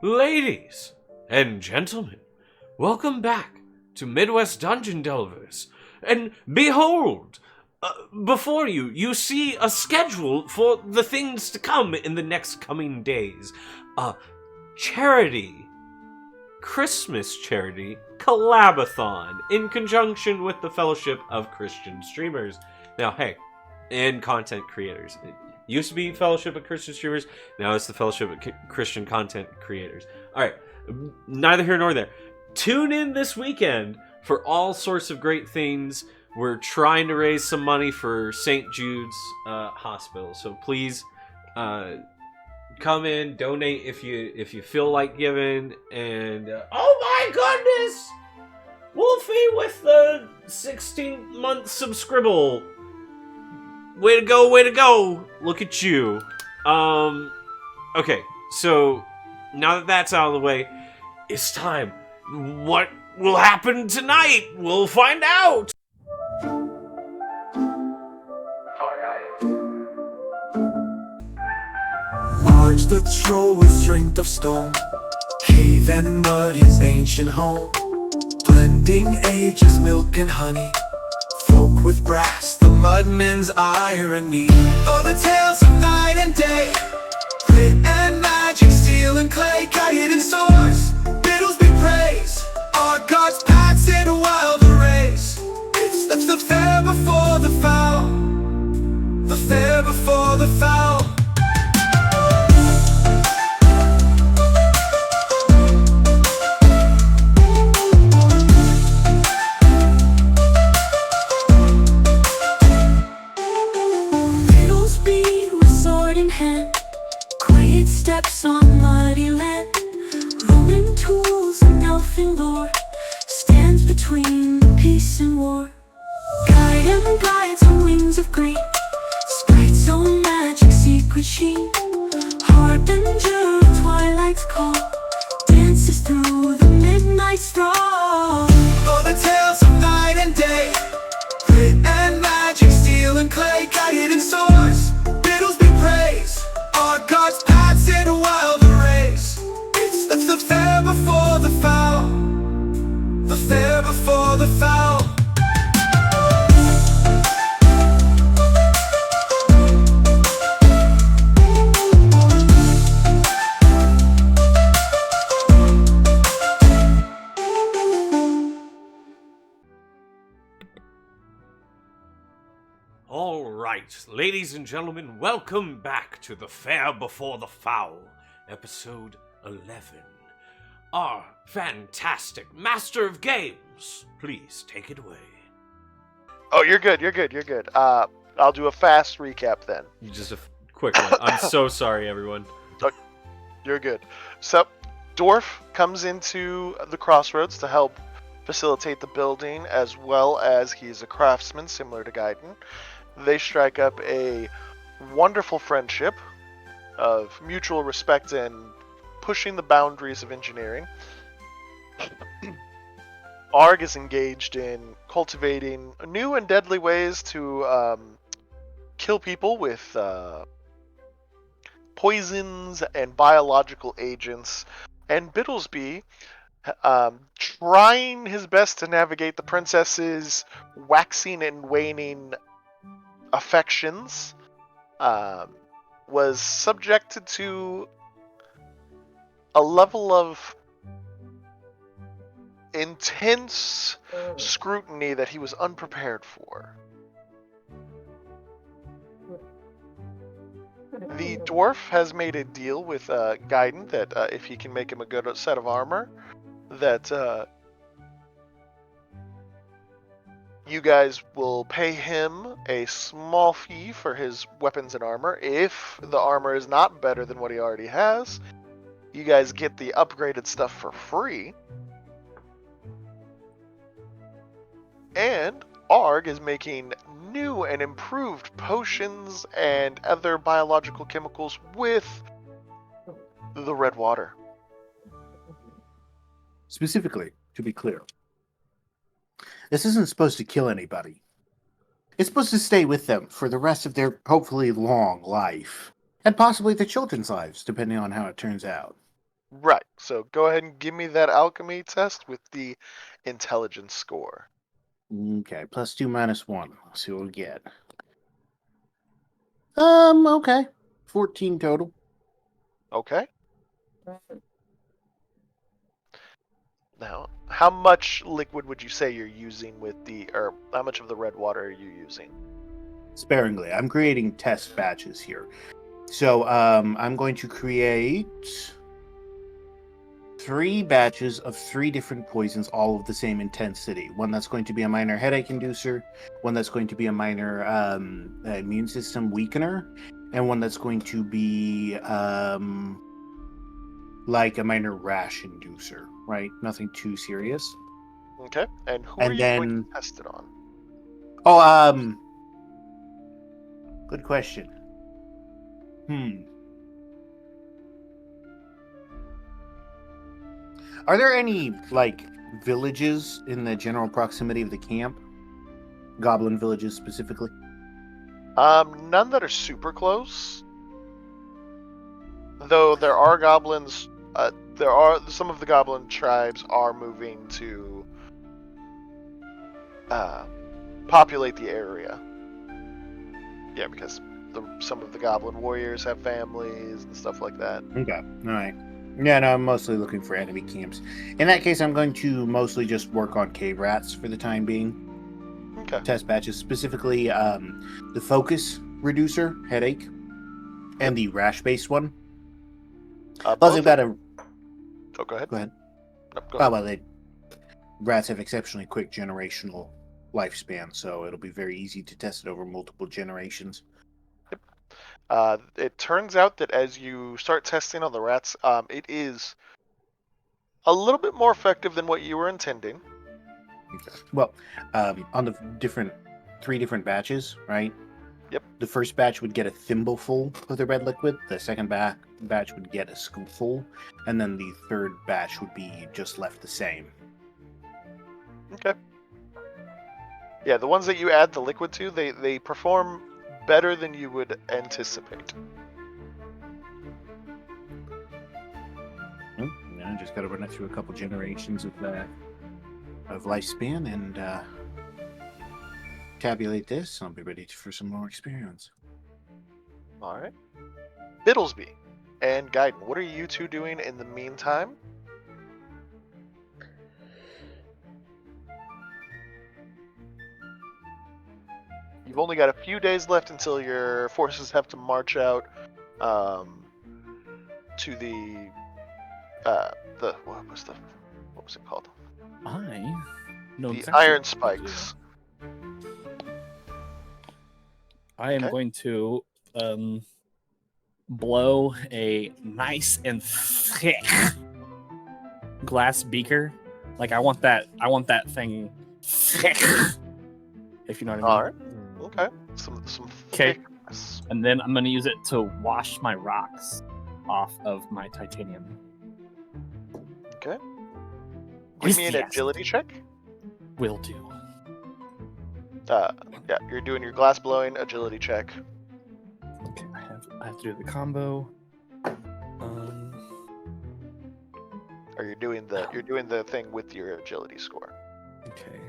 Ladies and gentlemen, welcome back to Midwest Dungeon Delvers. And behold, before you, you see a schedule for the things to come in the next coming days. Charity, Christmas charity, Collabathon, in conjunction with the Fellowship of Christian Streamers. Now, hey, and content creators. It used to be Fellowship of Christian Streamers, now it's the Fellowship of Christian Content Creators. Alright, neither here nor there. Tune in this weekend for all sorts of great things. We're trying to raise some money for St. Jude's Hospital, so please come in, donate if you feel like giving, and oh my goodness, Wolfie with the 16-month subscribble. Way to go, way to go. Look at you. Okay, so now that that's out of the way, it's time. What will happen tonight? We'll find out. March the troll with strength of stone, cave and mud his ancient home, blending ages, milk and honey, folk with brass, the mudmen's irony. Oh, the tales of night and day, grit and magic, steel and clay, guided in swords, riddles be praised, our gods paths in a wild race. It's the fair before the foul, the fair before the foul. Quiet steps on muddy land, Roman tools and elfin lore, stands between peace and war. Guide and guides on wings of green, sprite's own magic, secret sheen, harbinger of twilight's call, dances through the midnight straw. Oh, the tales of night and day, grit and magic, steel and clay, guided in swords, riddles be praised, our gods paths in a wild race. It's the fair before the foul, the fair before the foul. Alright, ladies and gentlemen, welcome back to The Fair Before the Foul, episode 11. Our fantastic Master of Games, please take it away. Oh, you're good. I'll do a fast recap then. Just a quick one. I'm so sorry, everyone. You're good. So, Dwarf comes into the crossroads to help facilitate the building, as well as he's a craftsman similar to Gaiden. They strike up a wonderful friendship of mutual respect and pushing the boundaries of engineering. Arg is engaged in cultivating new and deadly ways to kill people with poisons and biological agents. And Bittlesby, trying his best to navigate the princess's waxing and waning affections, was subjected to a level of intense scrutiny that he was unprepared for. The dwarf has made a deal with Gaiden that if he can make him a good set of armor, that you guys will pay him a small fee for his weapons and armor. If the armor is not better than what he already has, you guys get the upgraded stuff for free. And Arg is making new and improved potions and other biological chemicals with the red water. Specifically, to be clear, this isn't supposed to kill anybody. It's supposed to stay with them for the rest of their hopefully long life, and possibly their children's lives, depending on how it turns out. Right. So go ahead and give me that alchemy test with the intelligence score. Okay, +2 -1. Let's see what we get. Okay. 14 total. Okay. Now, how much liquid would you say you're using with or how much of the red water are you using? Sparingly. I'm creating test batches here. So, I'm going to create 3 batches of 3 different poisons, all of the same intensity. One that's going to be a minor headache inducer, one that's going to be a minor immune system weakener, and one that's going to be like a minor rash inducer, right? Nothing too serious. Okay. And who are And you going to then, test it on? oh, good question. Are there any, like, villages in the general proximity of the camp? Goblin villages specifically? None that are super close. Though there are goblins, there are some of the goblin tribes are moving to populate the area. Yeah, because some of the goblin warriors have families and stuff like that. Okay, alright. Yeah, no, I'm mostly looking for enemy camps. In that case, I'm going to mostly just work on cave rats for the time being. Okay. Test batches, specifically the focus reducer, headache, and the rash-based one. Plus, I've got a... Oh, go ahead. Go ahead. No, go Oh, ahead. well, rats have exceptionally quick generational lifespan, so it'll be very easy to test it over multiple generations. It turns out that as you start testing on the rats, it is a little bit more effective than what you were intending. Okay. Well, on the 3 different batches, right? Yep. The first batch would get a thimbleful of the red liquid. The second batch would get a scoopful, and then the third batch would be just left the same. Okay. Yeah, the ones that you add the liquid to, they perform better than you would anticipate. Yeah, just got to run it through a couple generations of lifespan and tabulate this. I'll be ready for some more experience. All right. Biddlesby and Gaiden, what are you two doing in the meantime? You've only got a few days left until your forces have to march out to the what was it called? The Iron Spikes. I am going to blow a nice and thick glass beaker. Like I want that thing thick. If you know what I mean. All right. Okay. Some Okay. thickness. And then I'm going to use it to wash my rocks off of my titanium. Okay. Give me an Yes. agility check. Will do. Yeah, you're doing your glass blowing agility check. Okay, I have to do the combo. Or you're doing the thing with your agility score. Okay.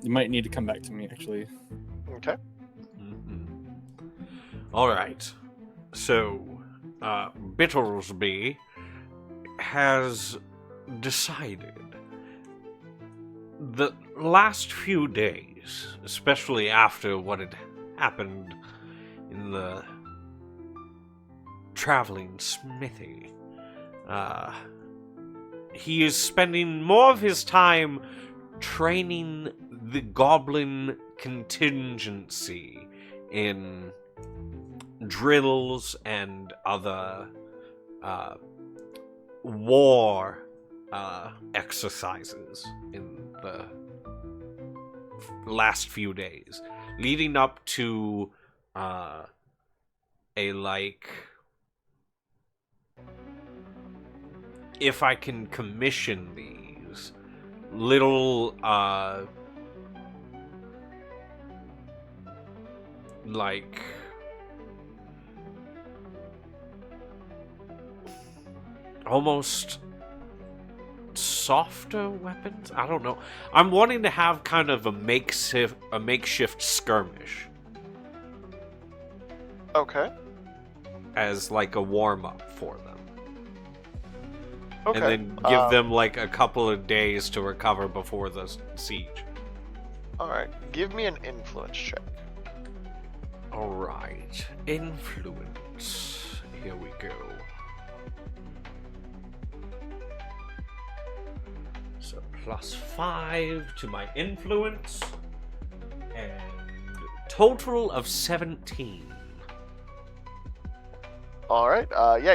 You might need to come back to me, actually. Okay. All right. So, Bittlesby has decided the last few days, especially after what had happened in the traveling smithy, he is spending more of his time training the goblin contingency in drills and other war exercises in the last few days, leading up to if I can commission these little almost softer weapons. I don't know. I'm wanting to have kind of a makeshift skirmish Okay. as like a warm up for them. Okay. And then give them like a couple of days to recover before the siege. All right. Give me an influence check. Alright. Influence. Here we go. So +5 to my influence. And total of 17. All right. Yeah.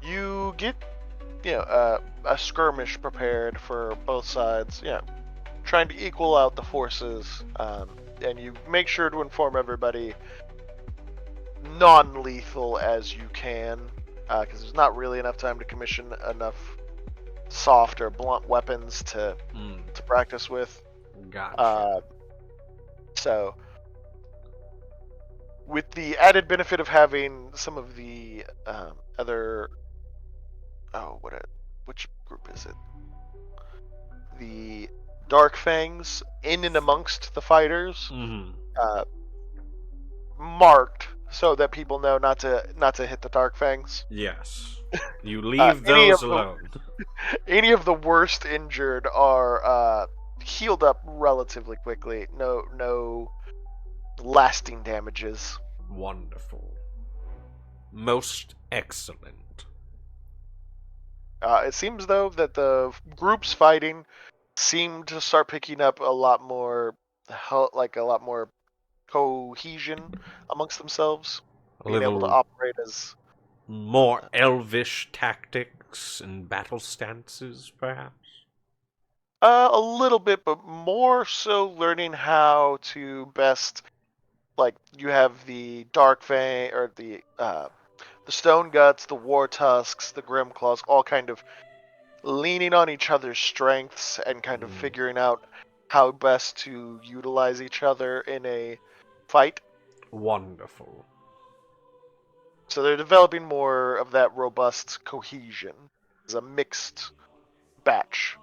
You get a skirmish prepared for both sides. Yeah. Trying to equal out the forces, and you make sure to inform everybody non-lethal as you can, because there's not really enough time to commission enough soft or blunt weapons to practice with. Gotcha. So, with the added benefit of having some of the other, which group is it? The Dark Fangs in and amongst the fighters, marked so that people know not to hit the Dark Fangs. Yes. You leave those alone. Any of the worst injured are healed up relatively quickly. No lasting damages. Wonderful. Most excellent. It seems though that the groups fighting seem to start picking up a lot more cohesion amongst themselves, being able to operate as more elvish tactics and battle stances, perhaps. a little bit, but more so learning how to best, like, you have the Dark Fang or the Stone Guts, the War Tusks, the Grim Claws, all kind of leaning on each other's strengths and kind of figuring out how best to utilize each other in a fight. Wonderful. So they're developing more of that robust cohesion as a mixed batch.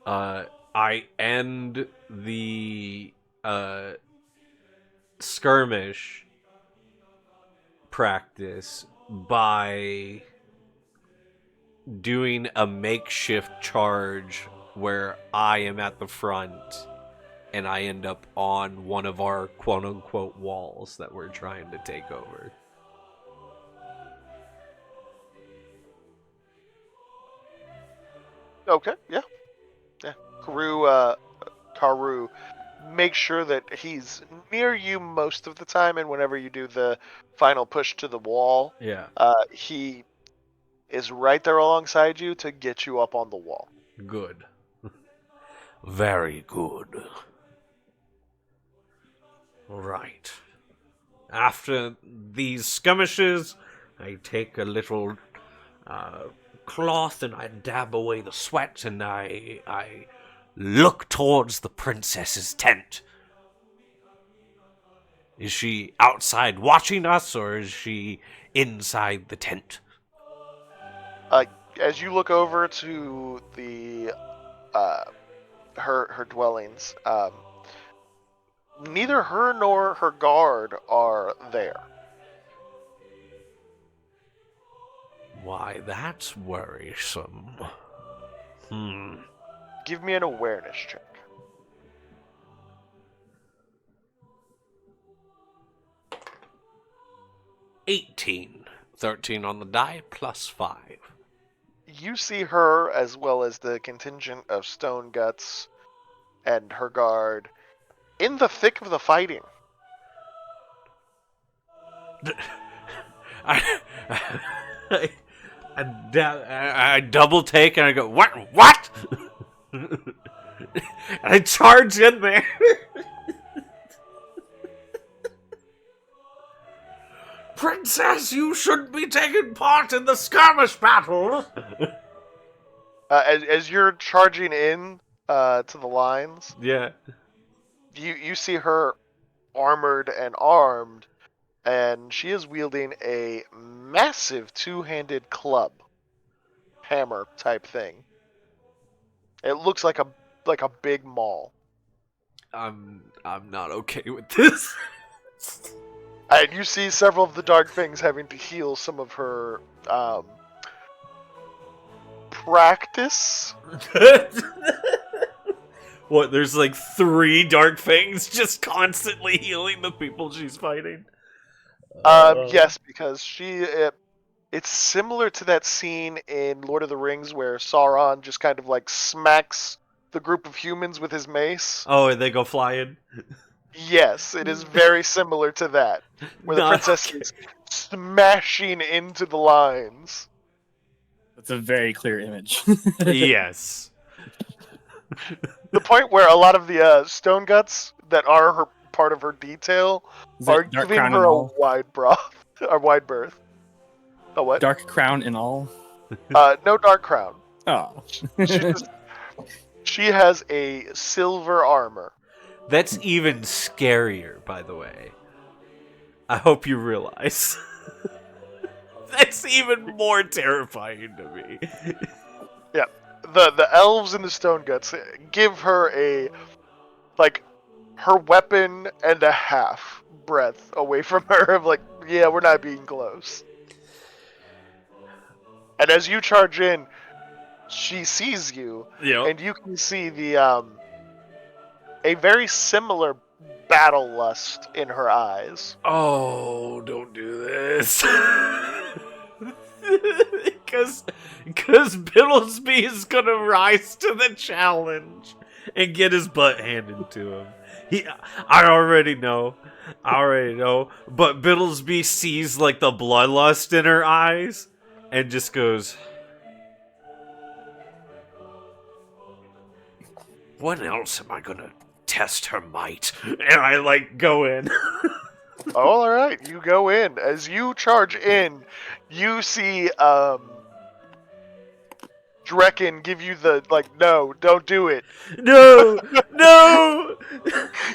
I end the skirmish practice by doing a makeshift charge where I am at the front and I end up on one of our quote-unquote walls that we're trying to take over. Okay, yeah. Karu, make sure that he's near you most of the time, and whenever you do the final push to the wall, he is right there alongside you to get you up on the wall. Good. Very good. Right. After these skirmishes, I take a little cloth and I dab away the sweat and I look towards the princess's tent. Is she outside watching us or is she inside the tent? As you look over to the her dwellings, neither her nor her guard are there. Why, that's worrisome. Give me an awareness check. 18. 13 on the die, plus 5. you see her as well as the contingent of Stone Guts and her guard in the thick of the fighting. I, I double take and I go, what? And I charge in there. Princess, you shouldn't be taking part in the skirmish battle. As you're charging in to the lines, Yeah. you see her armored and armed, and she is wielding a massive two-handed club, hammer type thing. It looks like a big maul. I'm not okay with this. And you see several of the dark things having to heal some of her practice. What, there's like 3 dark fangs just constantly healing the people she's fighting? Yes, because it's similar to that scene in Lord of the Rings where Sauron just kind of like smacks the group of humans with his mace. Oh, and they go flying? Yes, it is very similar to that, where the princess is smashing into the lines. That's a very clear image. Yes. The point where a lot of the stone guts that are her part of her detail Is that are Dark giving Crown her and a all? wide berth. A what? Dark crown and all. No dark crown. Oh. She has a silver armor. That's even scarier, by the way. I hope you realize. That's even more terrifying to me. Yeah. The elves and the stone guts give her her weapon and a half breath away from her of like, yeah, we're not being close. And as you charge in, she sees you, and you can see the a very similar battle lust in her eyes. Oh, don't do this. Because Biddlesby is going to rise to the challenge and get his butt handed to him. I already know. But Biddlesby sees like the bloodlust in her eyes and just goes, when else am I going to test her might? And I like go in. All right, you go in. As you charge in, you see Drekken give you the no, don't do it. No, no.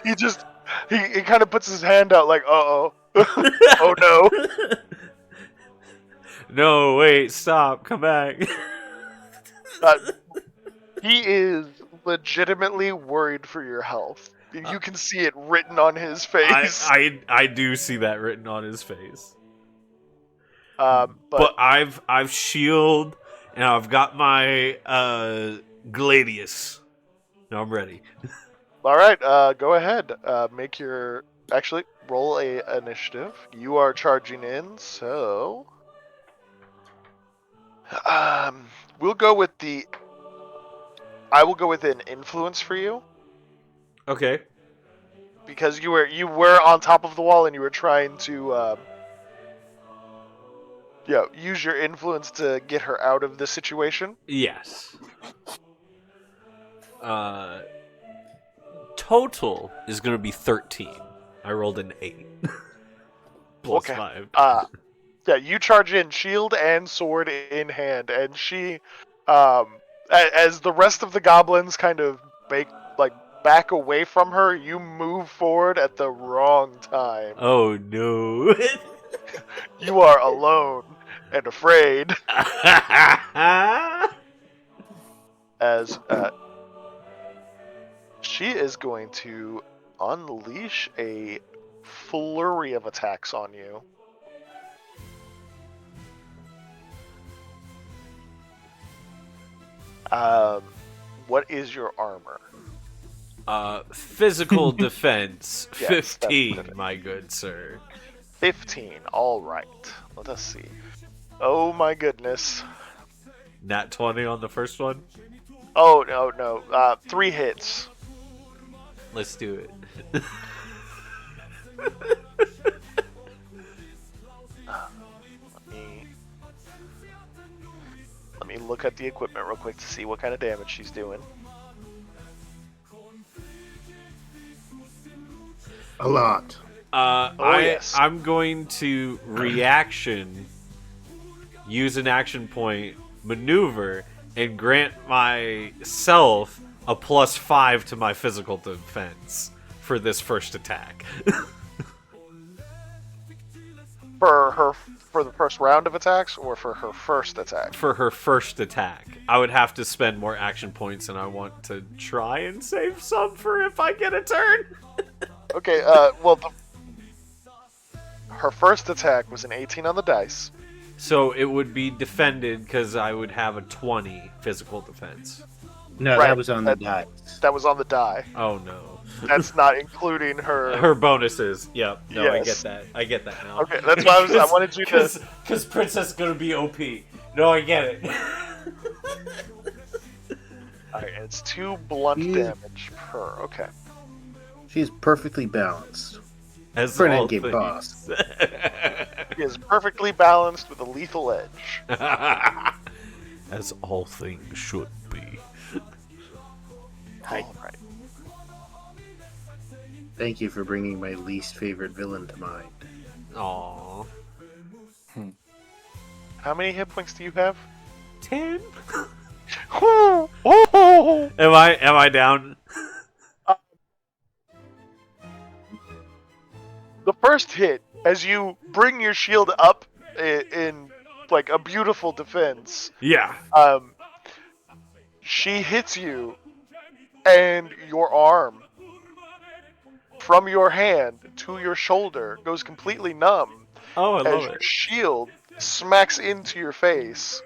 He kind of puts his hand out like, uh-oh. Oh no. No, wait, stop, come back. He is legitimately worried for your health. You can see it written on his face. I do see that written on his face. But I've shield and I've got my Gladius. Now I'm ready. all right, go ahead. Make your roll a initiative. You are charging in, so we'll go with I will go with an influence for you. Okay. Because you were on top of the wall and you were trying to use your influence to get her out of the situation. Yes. Total is going to be 13. I rolled an 8. Plus 5. Yeah, you charge in, shield and sword in hand, and she, as the rest of the goblins kind of back away from her, you move forward at the wrong time. Oh no. You are alone and afraid. As she is going to unleash a flurry of attacks on you. What is your armor? Physical defense, Yes, 15, my good sir. 15. All right. Let us see. Oh my goodness. Nat 20 on the first one. Oh, no. 3 hits. Let's do it. Let me look at the equipment real quick to see what kind of damage she's doing. A lot. Yes. I'm going to use an action point, maneuver, and grant myself a +5 to my physical defense for this first attack. For the first round of attacks, or for her first attack? For her first attack, I would have to spend more action points, and I want to try and save some for if I get a turn. Okay, her first attack was an 18 on the dice. So it would be defended because I would have a 20 physical defense. No, Right, that was on the dice. That was on the die. Oh no. That's not including her. Her bonuses. Yep. No, Yes. I get that now. Okay, that's why I wanted you to. Because Princess is gonna be OP. No, I get it. Alright, and it's 2 blunt damage per. Okay. She's perfectly balanced. As For an all endgame things. boss. He is perfectly balanced with a lethal edge. As all things should be. Alright. Thank you for bringing my least favorite villain to mind. Aww. How many hit points do you have? 10? Oh! Am I down? The first hit, as you bring your shield up in like a beautiful defense, Yeah. she hits you, and your arm from your hand to your shoulder goes completely numb Oh, I as love your it. shield smacks into your face,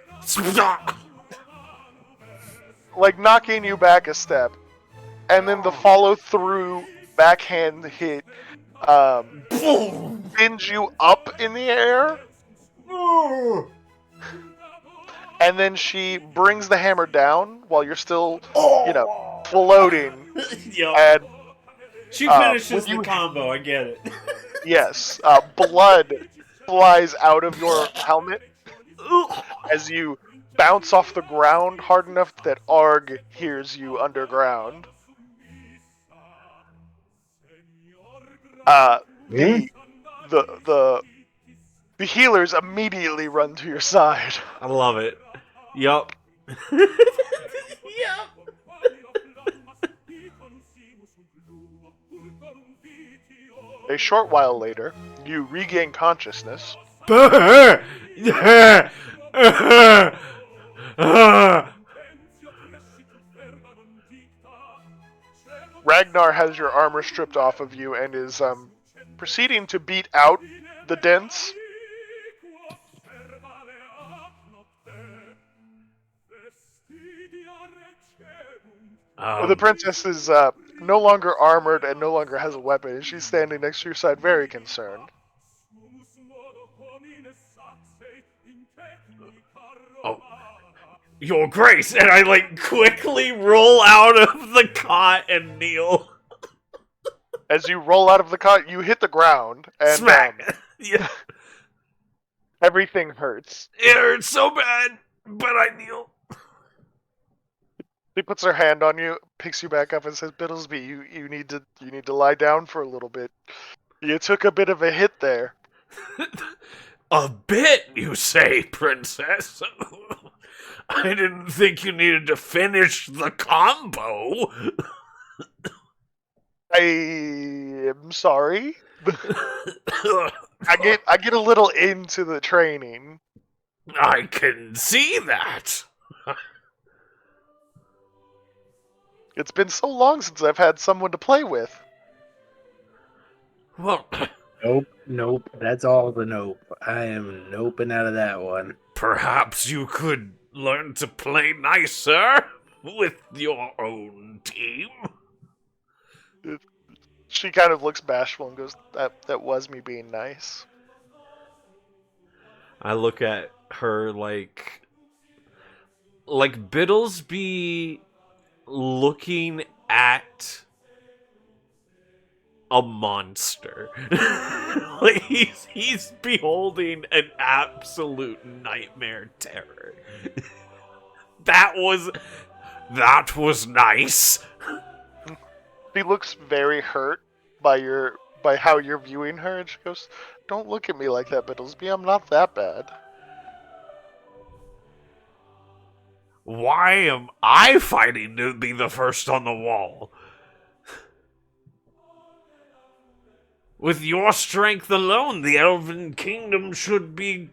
like knocking you back a step, and then the follow through backhand hit spins you up in the air, and then she brings the hammer down while you're still, floating. Yep. And She finishes when the you- combo, I get it. yes, blood flies out of your helmet as you bounce off the ground hard enough that Arg hears you underground. The healers immediately run to your side. I love it. Yup. Yup. A short while later, you regain consciousness. Ragnar has your armor stripped off of you and is proceeding to beat out the dents. The princess is no longer armored and no longer has a weapon, and she's standing next to your side, very concerned. Oh, Your Grace, and I quickly roll out of the cot and kneel. As you roll out of the cot, you hit the ground, and Smack. Yeah, everything hurts. it hurts so bad, but I kneel. She puts her hand on you, picks you back up, and says, "Biddlesby, you need to lie down for a little bit. You took a bit of a hit there." A bit, you say, Princess? I didn't think you needed to finish the combo. I am sorry. I get a little into the training. I can see that. It's been so long since I've had someone to play with. Well, Nope. That's all the nope. I am noping out of that one. perhaps you could learn to play nicer with your own team. She kind of looks bashful and goes, that was me being nice. I look at her like Biddlesby looking at a monster. Like he's beholding an absolute nightmare terror. That was nice. She looks very hurt by how you're viewing her, and she goes, "Don't look at me like that, Biddlesby. I'm not that bad." Why am I fighting to be the first on the wall? With your strength alone, the Elven Kingdom should be...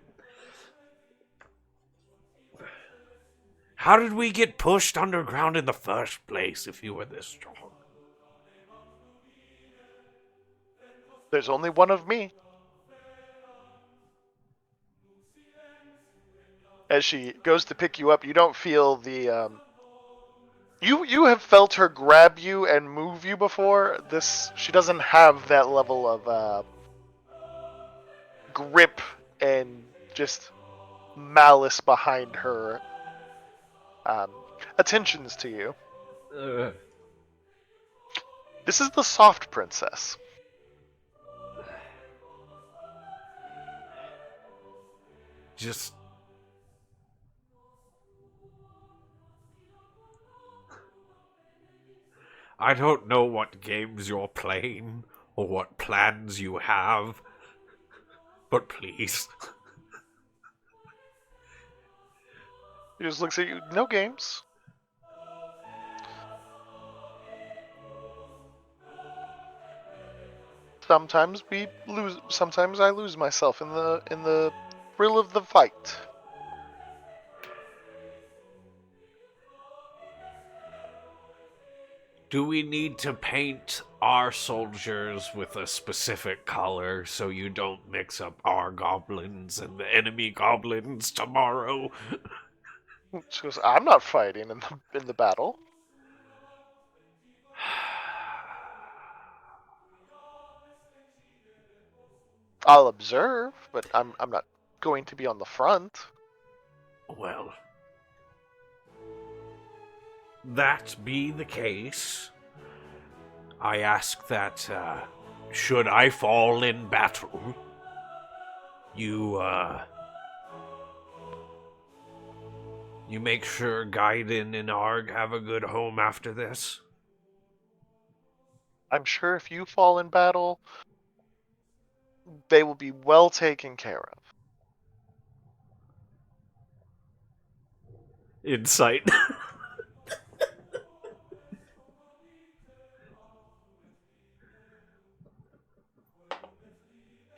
How did we get pushed underground in the first place if you were this strong? There's only one of me. As she goes to pick you up, you don't feel the you have felt her grab you and move you before. She doesn't have that level of grip and just malice behind her attentions to you. This is the soft princess. Just... I don't know what games you're playing or what plans you have, but please. He just looks at you. No games. Sometimes we lose. Sometimes I lose myself in the thrill of the fight. Do we need to paint our soldiers with a specific color so you don't mix up our goblins and the enemy goblins tomorrow? She goes, "I'm not fighting in the battle." I'll observe, but I'm not going to be on the front. Well, that be the case, I ask that, should I fall in battle, you make sure Gaiden and Arg have a good home after this? I'm sure if you fall in battle, they will be well taken care of. Insight.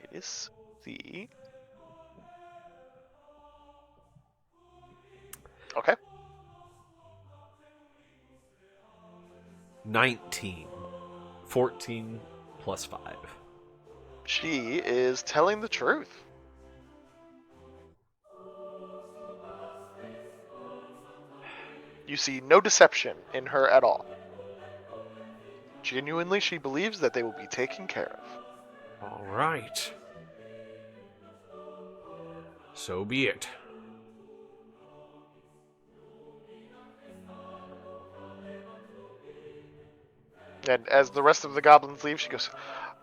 It is the... Okay. 19. 14 plus 5. She is telling the truth. You see no deception in her at all. Genuinely, she believes that they will be taken care of. All right. So be it. And as the rest of the goblins leave, she goes,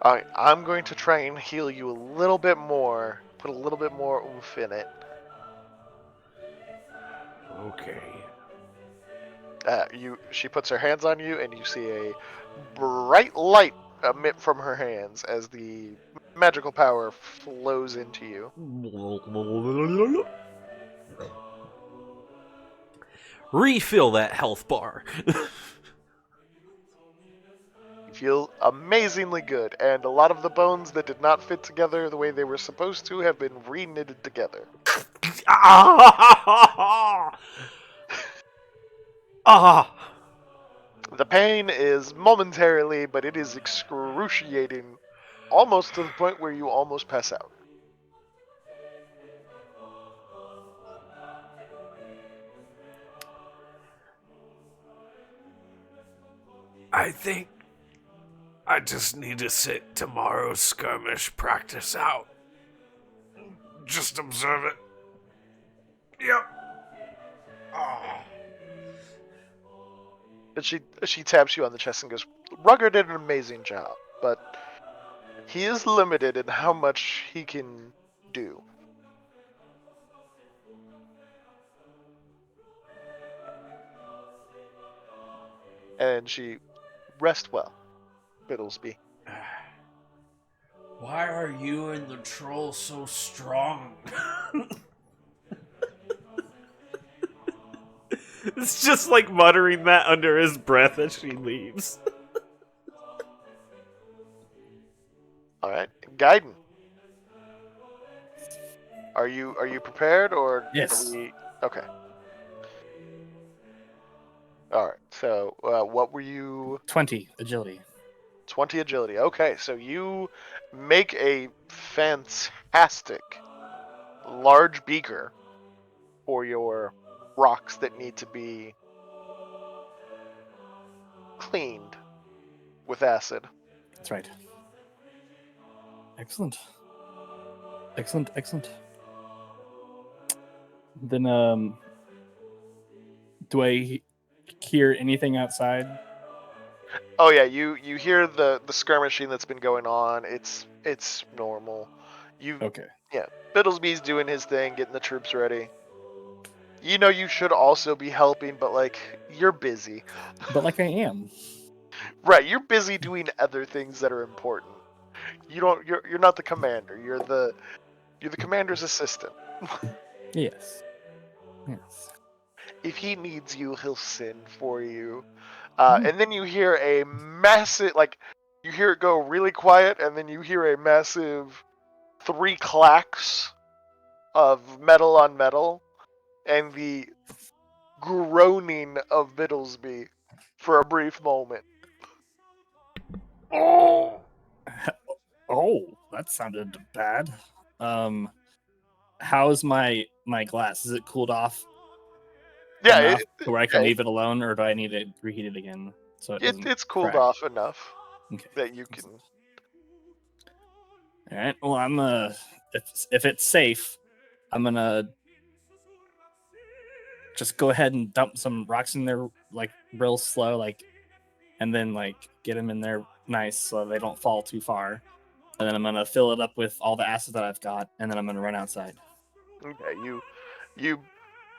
"All right, I'm going to try and heal you a little bit more. Put a little bit more oomph in it." Okay. She puts her hands on you, and you see a bright light emit from her hands as the magical power flows into you. Refill that health bar. You feel amazingly good, and a lot of the bones that did not fit together the way they were supposed to have been re-knitted together. The pain is momentarily, but it is excruciating, almost to the point where you almost pass out. I think I just need to sit tomorrow's skirmish practice out. Just observe it. Yep. Oh. And she taps you on the chest and goes, Rugger did an amazing job, but he is limited in how much he can do. And she, rest well, Biddlesby. Why are you and the troll so strong? It's just like muttering that under his breath as she leaves. All right, Gaiden. Are you prepared or Yes. are we okay? All right. So what were you? 20 agility. 20 agility. Okay, so you make a fantastic large beaker for your rocks that need to be cleaned with acid. That's right. Excellent. Excellent. Excellent. Then, do I hear anything outside? Oh yeah, you hear the skirmishing that's been going on. It's normal. You Okay. Yeah, Biddlesby's doing his thing, getting the troops ready. You know you should also be helping, but like you're busy. But like I am. Right, you're busy doing other things that are important. You're not the commander. You're the commander's assistant. Yes. Yes. If he needs you, he'll send for you. Hmm. And then you hear a massive, like, you hear it go really quiet, and then you hear a massive 3 clacks of metal on metal, and the groaning of Biddlesby for a brief moment. Oh! Oh, that sounded bad. How's my glass? Is it cooled off Yeah, enough to where I can yeah, leave it alone, or do I need to reheat it again so it doesn't it's cooled crack? off enough Okay. that you can. All right. Well, I'm if it's safe, I'm gonna just go ahead and dump some rocks in there, like real slow, like, and then like get them in there nice so they don't fall too far. And then I'm gonna fill it up with all the acid that I've got, and then I'm gonna run outside. Okay, you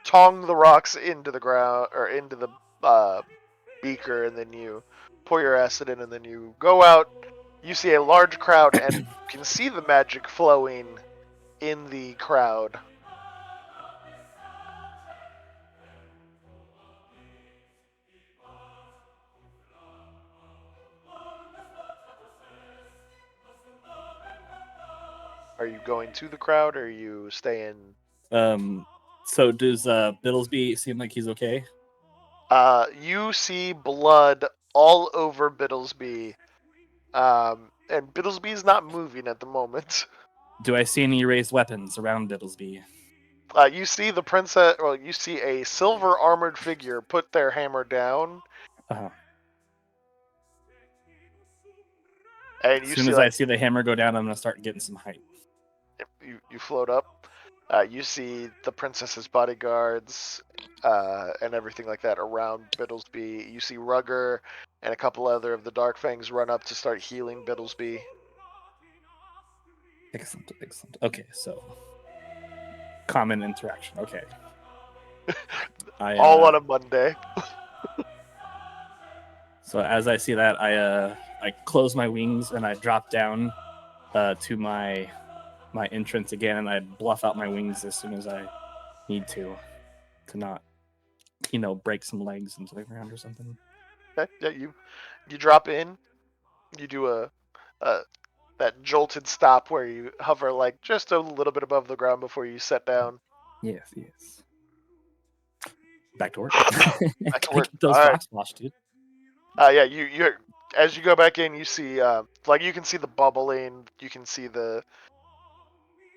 tong the rocks into the ground or into the beaker, and then you pour your acid in, and then you go out. You see a large crowd, and you can see the magic flowing in the crowd. Are you going to the crowd, or are you staying? So does Biddlesby seem like he's okay? You see blood all over Biddlesby, and Biddlesby's not moving at the moment. Do I see any raised weapons around Biddlesby? You see the princess. Well, you see a silver armored figure put their hammer down, Uh-huh. and As you soon see as I like see the hammer go down, I'm gonna start getting some height. you float up. You see the princess's bodyguards and everything like that around Biddlesby. You see Rugger and a couple other of the Dark Fangs run up to start healing Biddlesby. Excellent, excellent. Okay, so common interaction. Okay. All on a Monday. So as I see that, I close my wings and I drop down to my entrance again, and I bluff out my wings as soon as I need to not, break some legs into the ground or something. Okay. Yeah, you drop in. You do a that jolted stop where you hover like just a little bit above the ground before you set down. Yes, yes. Back to work. Back to Gotta work. get those All right. rocks washed, dude. Yeah, you as you go back in, you see like you can see the bubbling. You can see the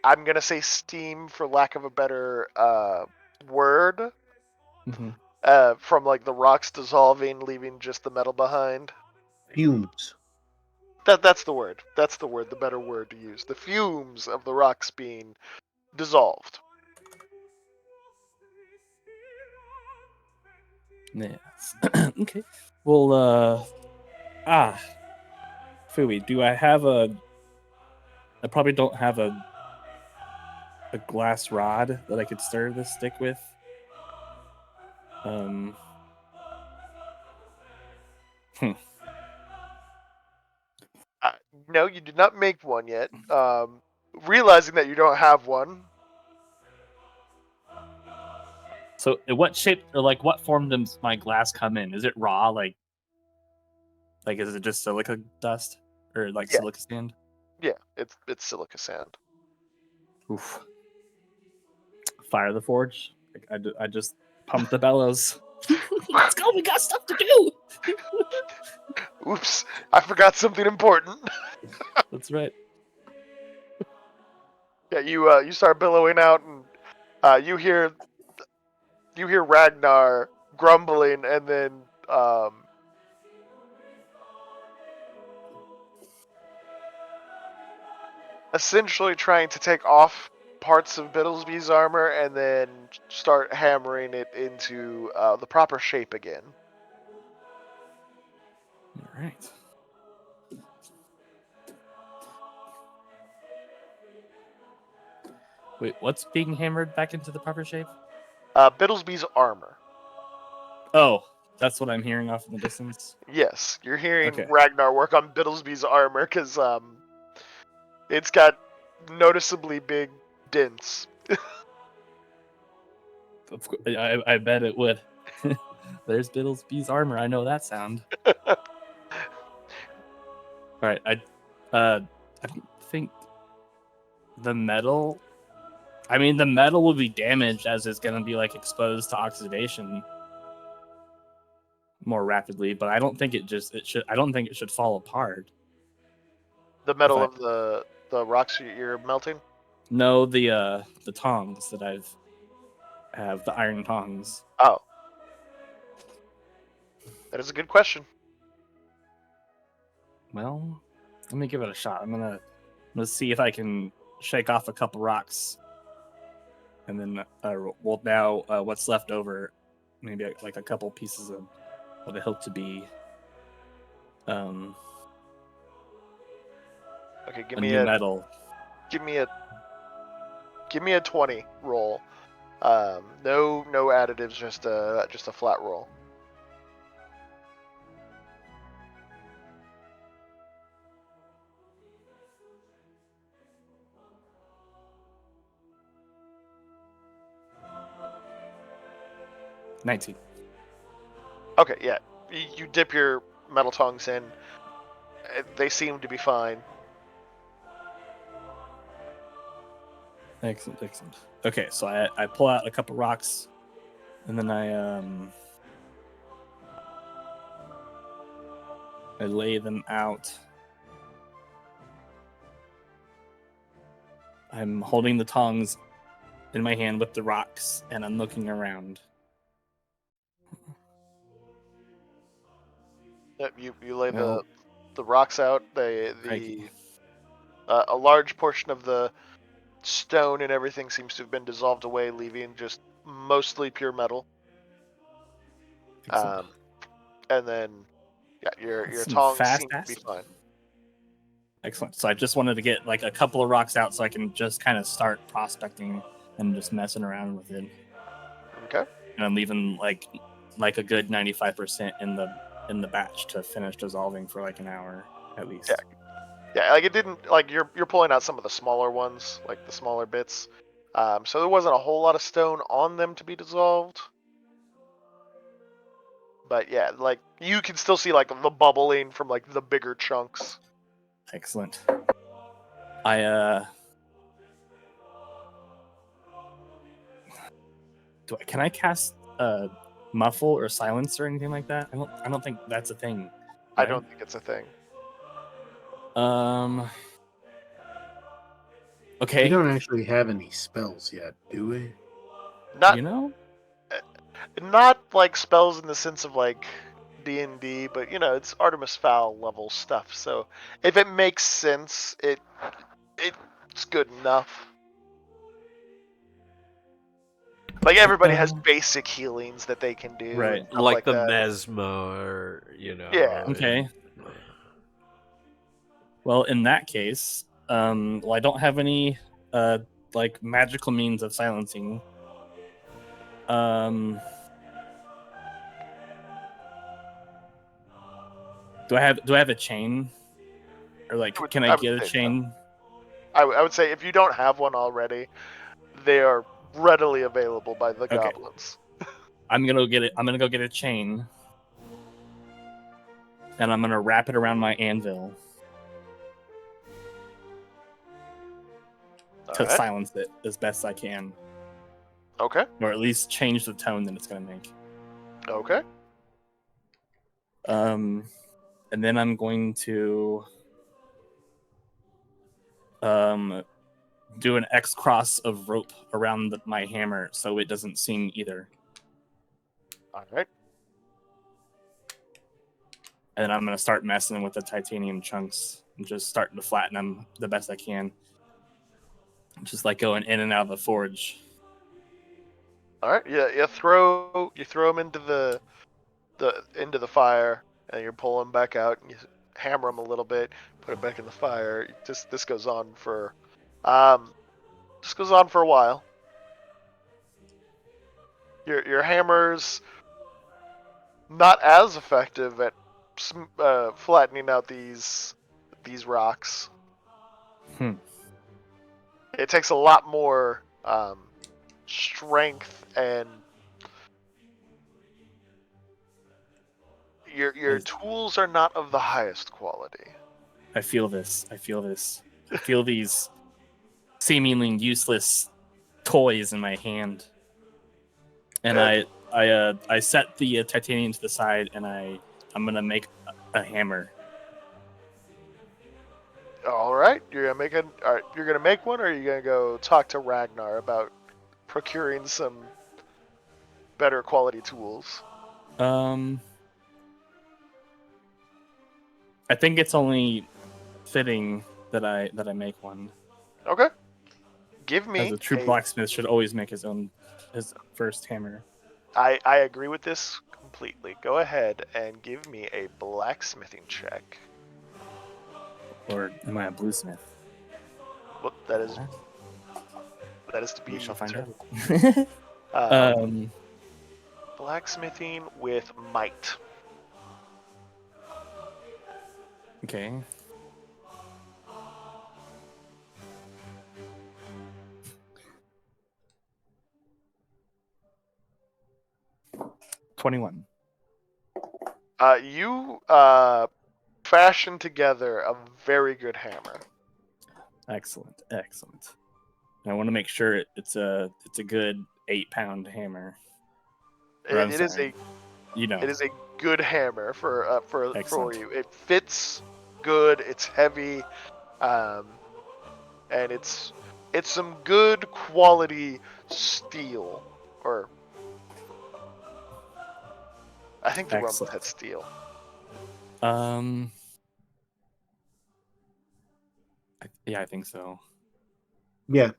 I'm gonna say steam for lack of a better word. Mm-hmm. From like the rocks dissolving, leaving just the metal behind. Fumes. That's the word. That's the word. The better word to use. The fumes of the rocks being dissolved. Yes. Okay. Well, Fui, do I have a? I probably don't have a glass rod that I could stir this stick with. Hmm. No, you did not make one yet. Realizing that you don't have one, So, what shape or like what form does my glass come in? Is it raw? Like is it just silica dust or like Yeah. silica sand? yeah, it's silica sand. Oof. Fire the forge. I just pumped the bellows. Let's go. We got stuff to do. Oops, I forgot something important. That's right. Yeah, you start billowing out, and you hear Ragnar grumbling, and then essentially trying to take off parts of Biddlesby's armor and then start hammering it into the proper shape again. All right. Wait, what's being hammered back into the proper shape? Biddlesby's armor. Oh, that's what I'm hearing off in the distance. Yes, you're hearing Okay. Ragnar work on Biddlesby's armor because it's got noticeably big dents. Of course, I bet it would. There's Biddlesby's armor. I know that sound. All right. I don't think the metal. I mean, the metal will be damaged as it's going to be like exposed to oxidation more rapidly. But I don't think it should. I don't think it should fall apart. The metal I- of the rocks you're melting. No, the tongs that have the iron tongs. Oh, that is a good question. Well, let me give it a shot. I'm gonna see if I can shake off a couple rocks, and then well, now what's left over, maybe like a couple pieces of what I hope to be Okay, give a me new metal. give me a 20 roll. No additives, just a flat roll. $19. Okay, yeah. You dip your metal tongs in. They seem to be fine. Excellent. Okay, so I pull out a couple rocks, and then I lay them out. I'm holding the tongs in my hand with the rocks, and I'm looking around. Yep, you lay Well, the rocks out. A large portion of the stone and everything seems to have been dissolved away, leaving just mostly pure metal. excellent. And then your Some tongs fast seem to be acid. fine. Excellent. So I just wanted to get like a couple of rocks out so I can just kind of start prospecting and just messing around with it. Okay. And I'm leaving like a good 95% in the batch to finish dissolving for like an hour at least. Yeah, like it didn't like you're pulling out some of the smaller ones, like the smaller bits. So there wasn't a whole lot of stone on them to be dissolved. But yeah, like you can still see like the bubbling from like the bigger chunks. Excellent. Can I cast muffle or silence or anything like that? I don't think that's a thing. I Right? don't think it's a thing. Okay. We don't actually have any spells yet, do we? Not You know? not like spells in the sense of like D&D, but it's Artemis Fowl level stuff. So if it makes sense, it's good enough. Like everybody has basic healings that they can do, Right. and stuff Like like the that. mesmo, or Yeah. Okay. Well, in that case, well, I don't have any like magical means of silencing. Do I have a chain, or like can I I would get a say so. chain? I would say if you don't have one already, they are readily available by the Okay. goblins. I'm gonna get it. I'm gonna go get a chain, and I'm gonna wrap it around my anvil to Alright. silence it as best I can, Okay. or at least change the tone that it's gonna make. Okay. And then I'm going to do an X cross of rope around my hammer so it doesn't sing either. Alright. And then I'm gonna start messing with the titanium chunks and just starting to flatten them the best I can. Just like going in and out of the forge. Alright. Yeah, you throw them into the fire, and you're pulling them back out, and you hammer them a little bit, put it back in the fire. This goes on for a while. Your hammer's not as effective at flattening out these rocks. It takes a lot more strength, and your tools are not of the highest quality. I feel this. I feel these seemingly useless toys in my hand. And I set the titanium to the side, and I'm gonna make a hammer. All right, you're gonna make one, or are you gonna go talk to Ragnar about procuring some better quality tools? I think it's only fitting that I make one. Okay. Give me As a true blacksmith should always make his first hammer. I agree with this completely. Go ahead and give me a blacksmithing check. Or am I a bluesmith? Well, that is to be We shall find determined. out. Blacksmithing with might. Okay. $21. You fashion together a very good hammer. Excellent. And I want to make sure it's a good 8-pound hammer. It is a good hammer for you. It fits good. It's heavy, and it's some good quality steel. Or I think the Romans had steel. Yeah, I think so. Yeah.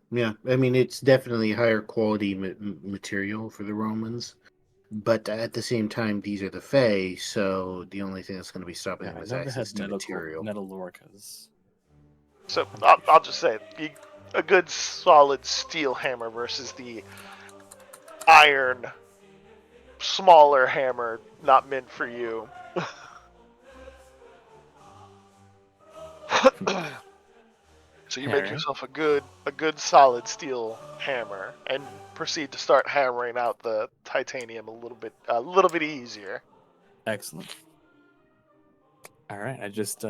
I mean, it's definitely higher quality material for the Romans, but at the same time, these are the Fae, so the only thing that's going to be stopping them is access to material. Metalorcas. So I'll just say it. A good solid steel hammer versus the iron smaller hammer not meant for you. So you make yourself a good solid steel hammer and proceed to start hammering out the titanium a little bit easier. Excellent. All right, I just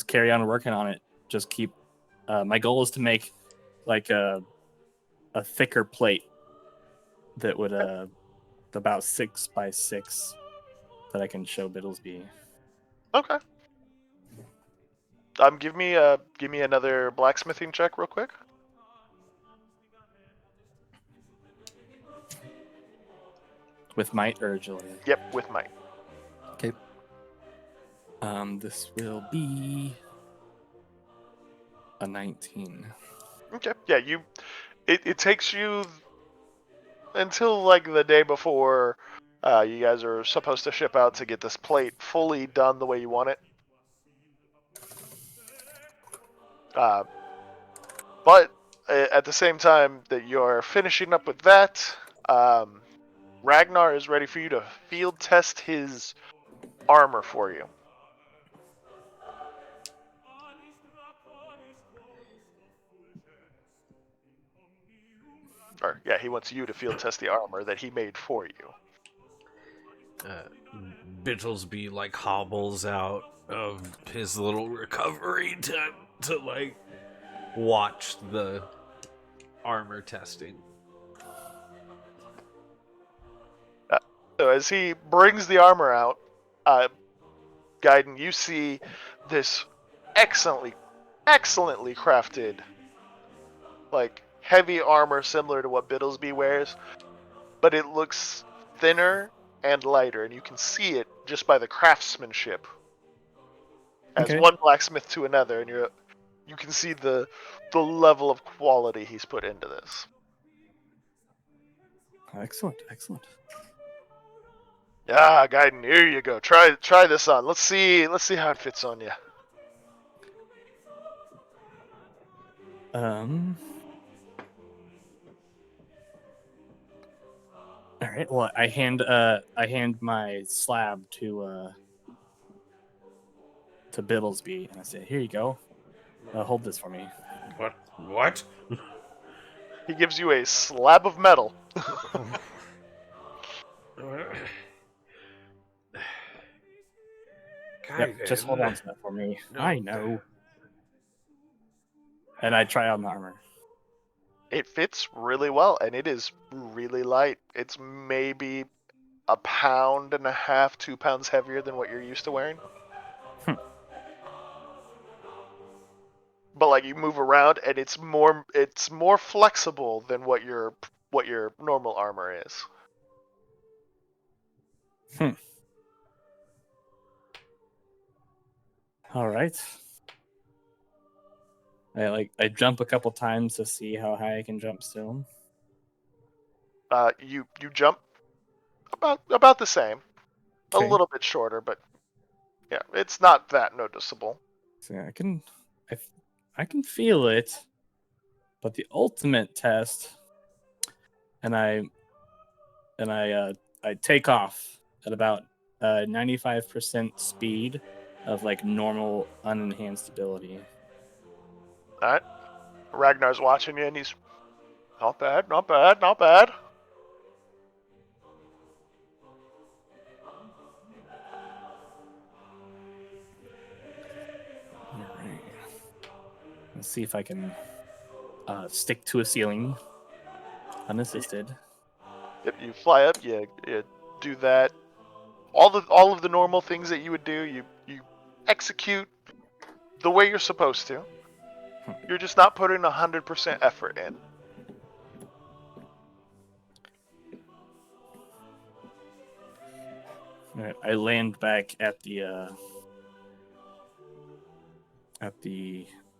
carry on working on it. Just keep. My goal is to make like a thicker plate that would about 6 by 6 that I can show Biddlesby. Okay. Give me another blacksmithing check real quick. With might or agility? Yep, with might. Okay. This will be a 19. Okay. Yeah, it takes you like the day before you guys are supposed to ship out to get this plate fully done the way you want it. But at the same time that you're finishing up with that, Ragnar is ready for you to field test his armor for you. Or, yeah, he wants you to field test the armor that he made for you. Bittlesby like hobbles out of his little recovery to like watch the armor testing. So as he brings the armor out, Gaiden, you see this excellently crafted, like, heavy armor similar to what Bittlesby wears, but it looks thinner and lighter, and you can see it just by the craftsmanship. As Okay. one blacksmith to another, and you can see the level of quality he's put into this. Excellent. Ah, Gaiden, here you go. Try this on. Let's see how it fits on you. All right. Well, I hand my slab to Bittlesby, and I say, "Here you go. Hold this for me." What? He gives you a slab of metal. Yep, just hold on to that for me. No. I know. And I try on the armor. It fits really well, and it is really light. It's maybe 1.5 pounds, 2 pounds heavier than what you're used to wearing. But like you move around, and it's more flexible than what your normal armor is. All right. I jump a couple times to see how high I can jump still. You jump about the same, Okay. a little bit shorter, but yeah, it's not that noticeable. So I can feel it, but the ultimate test, and I take off at about 95% speed of like normal unenhanced ability. All right, Ragnar's watching you, and he's not bad, not bad, not bad. All right. Let's see if I can stick to a ceiling unassisted. If you fly up, you do that. All of the normal things that you would do, you execute the way you're supposed to. You're just not putting 100% effort in. All right, I land back at the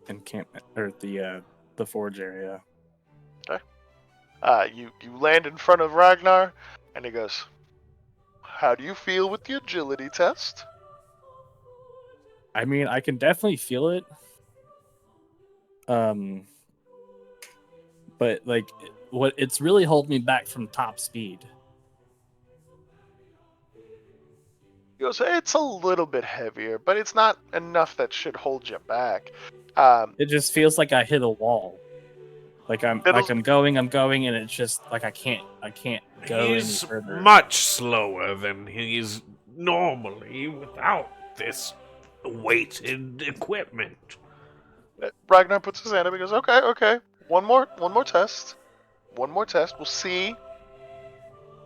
encampment or the forge area. Okay. You land in front of Ragnar, and he goes, "How do you feel with the agility test?" I mean, I can definitely feel it. But like, what it's really holding me back from top speed. He goes, "It's a little bit heavier, but it's not enough that should hold you back." It just feels like I hit a wall. Like I'm going, and it's just like I can't go He's any further. much slower than he's normally without this weighted equipment. Ragnar puts his hand up. He goes, "Okay. One more test. One more test. We'll see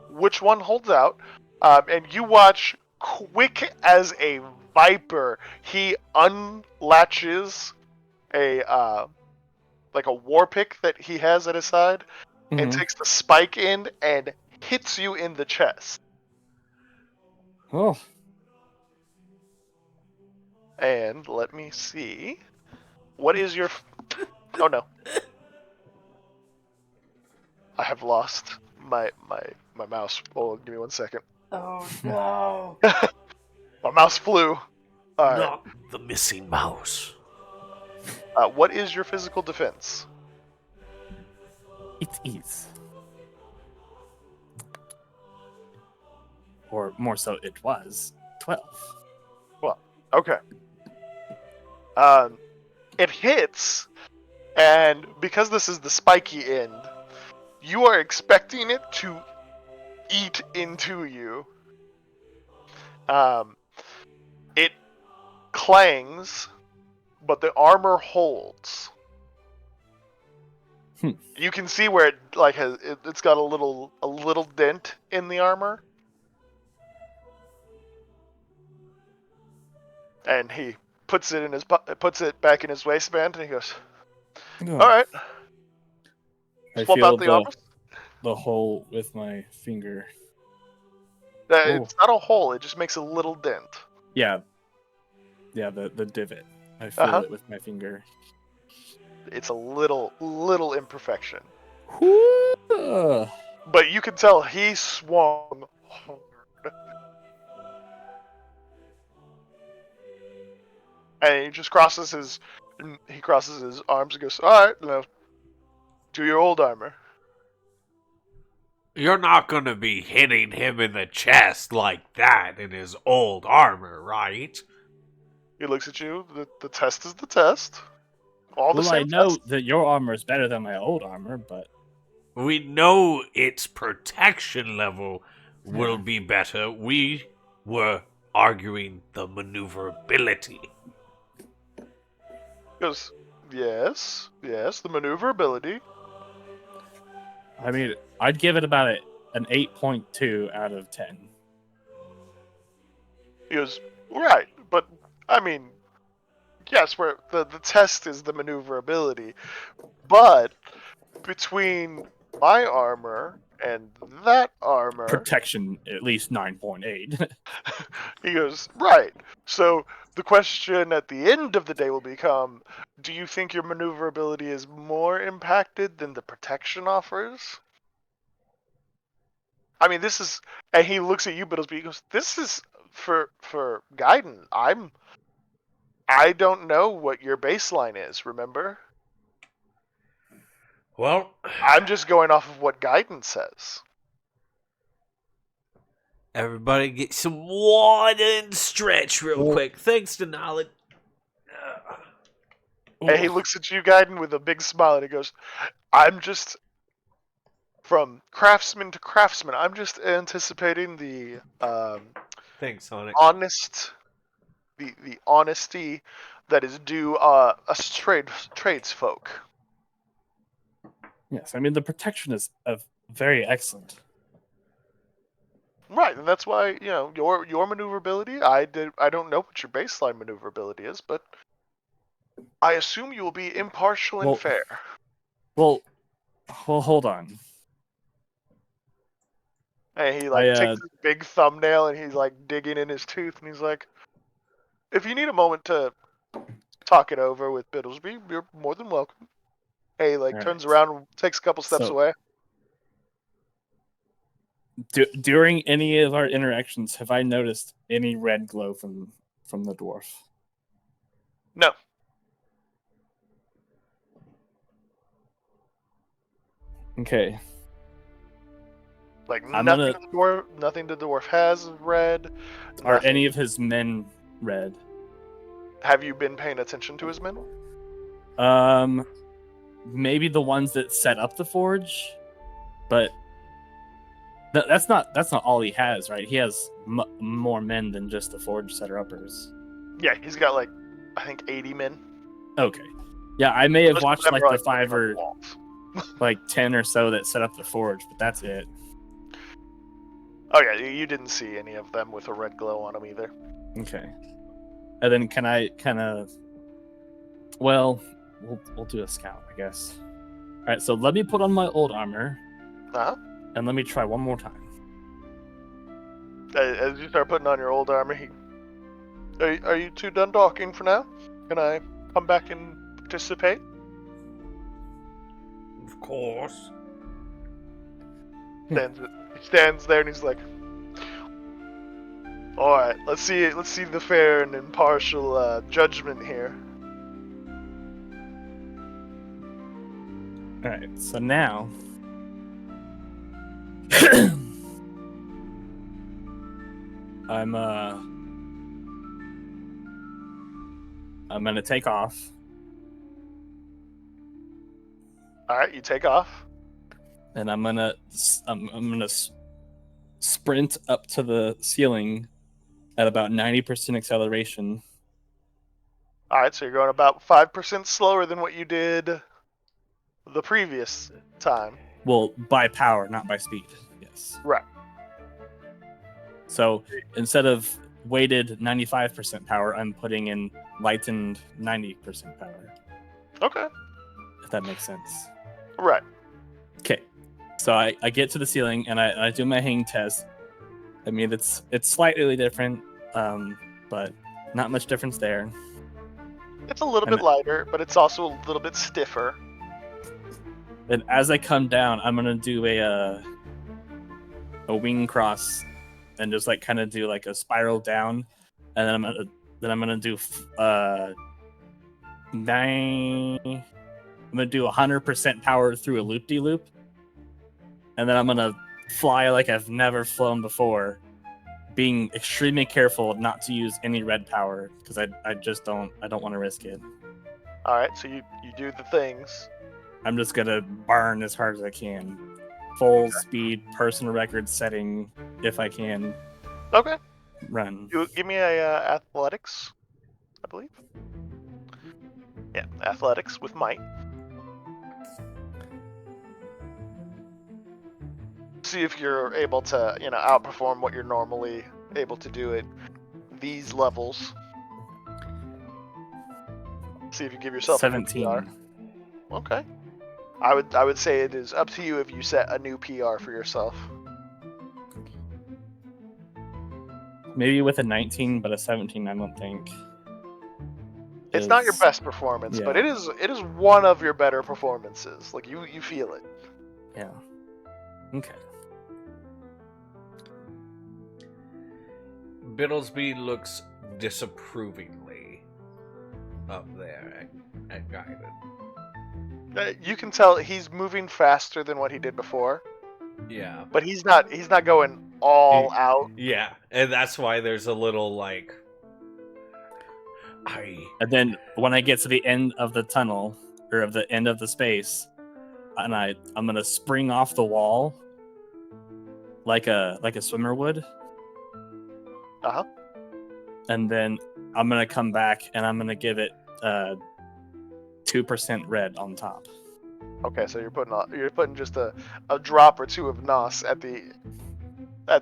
which one holds out." And you watch, quick as a viper, he unlatches a war pick that he has at his side, and takes the spike end and hits you in the chest. Oh. And let me see. What is your... Oh no. I have lost my mouse. Oh, give me 1 second. Oh no! My mouse flew. All right. Not the missing mouse. What is your physical defense? It is. Or more so, it was 12. Okay. It hits, and because this is the spiky end, you are expecting it to eat into you. It clangs, but the armor holds. You can see where it like it's got a little dent in the armor. And he puts it back in his waistband, and he goes, "All right, I swap feel out the armor." the hole with my finger. It's not a hole; it just makes a little dent. Yeah, the divot. I feel it with my finger. It's a little imperfection, Ugh. but you can tell he swung hard. And he just crosses his arms and goes, "All right, now do your old armor." You're not gonna be hitting him in the chest like that in his old armor, right? He looks at you. The test is the test. All the Well, I same know test. that your armor is better than my old armor, but We know its protection level will be better. We were arguing the maneuverability. He goes, yes, the maneuverability. I mean, I'd give it about an 8.2 out of 10. He goes, right, but I mean, yes, where the test is the maneuverability, but between my armor and that armor, Protection, at least 9.8. he goes, right. So the question at the end of the day will become, do you think your maneuverability is more impacted than the protection offers? I mean, this is, and he looks at you, Biddlesby, he goes, this is for Gaiden. I don't know what your baseline is, remember? Well, I'm just going off of what Gaiden says. everybody get some water and stretch real quick. Thanks to knowledge. And he looks at you, Gaiden, with a big smile, and he goes, I'm just, from craftsman to craftsman, I'm just anticipating the Thanks, Sonic. the honesty that is due us tradesfolk. Yes, I mean, the protection is very excellent. Right, and that's why, you know, your maneuverability, I don't know what your baseline maneuverability is, but I assume you will be impartial and fair. Well, hold on. And he takes his big thumbnail and he's like digging in his tooth, and he's like, if you need a moment to talk it over with Biddlesby, you're more than welcome. Hey, turns around and takes a couple steps away. During any of our interactions, have I noticed any red glow from the dwarf? No. Okay. Nothing the dwarf has is red. Are any of his men red? Have you been paying attention to his men? Maybe the ones that set up the forge, but that's not all he has, right? He has more men than just the forge setter-uppers. Yeah, he's got I think 80 men. Okay. Yeah, I may have Most watched of them the are, 5 or walls. 10 or so that set up the forge, but that's it. Oh yeah, you didn't see any of them with a red glow on them either. Okay. And then can I kind of... Well, we'll do a scout, I guess. Alright, so let me put on my old armor. Uh-huh. And let me try one more time. As you start putting on your old armor, are you two done talking for now? Can I come back and participate? Of course. He stands there and he's like, "All right, let's see the fair and impartial judgment here." All right, so now I'm gonna take off. All right, you take off. And I'm gonna sprint up to the ceiling at about 90% acceleration. All right, so you're going about 5% slower than what you did the previous time. Well, by power, not by speed. Yes. Right. So instead of weighted 95% power, I'm putting in lightened 90% power. Okay. If that makes sense. Right. Okay. So I get to the ceiling and I do my hang test. I mean, it's slightly different, but not much difference there. It's a little bit lighter, but it's also a little bit stiffer. And as I come down, I'm gonna do a wing cross, and just like kind of do like a spiral down, and then I'm gonna do I'm gonna do 100% power through a loop-de-loop, and then I'm gonna fly like I've never flown before, being extremely careful not to use any red power because I don't want to risk it. All right, so you do the things. I'm just gonna burn as hard as I can, full speed, personal record setting if I can. Okay. Run. Give me a athletics, I believe. Yeah, athletics with might. See if you're able to, outperform what you're normally able to do at these levels. See if you give yourself 17. a new PR. Okay. I would say it is up to you if you set a new PR for yourself. Maybe with a 19, but a 17, I don't think. It's not your best performance, but it is one of your better performances. Like you feel it. Yeah. Okay. Biddlesby looks disapprovingly up there at Guided. You can tell he's moving faster than what he did before. Yeah. But he's not going all out. Yeah, and that's why there's a little like And then when I get to the end of the tunnel or of the end of the space, and I'm gonna spring off the wall like a swimmer would. Uh-huh. And then I'm gonna come back and I'm gonna give it 2% red on top. Okay, so you're putting just a drop or two of NOS at the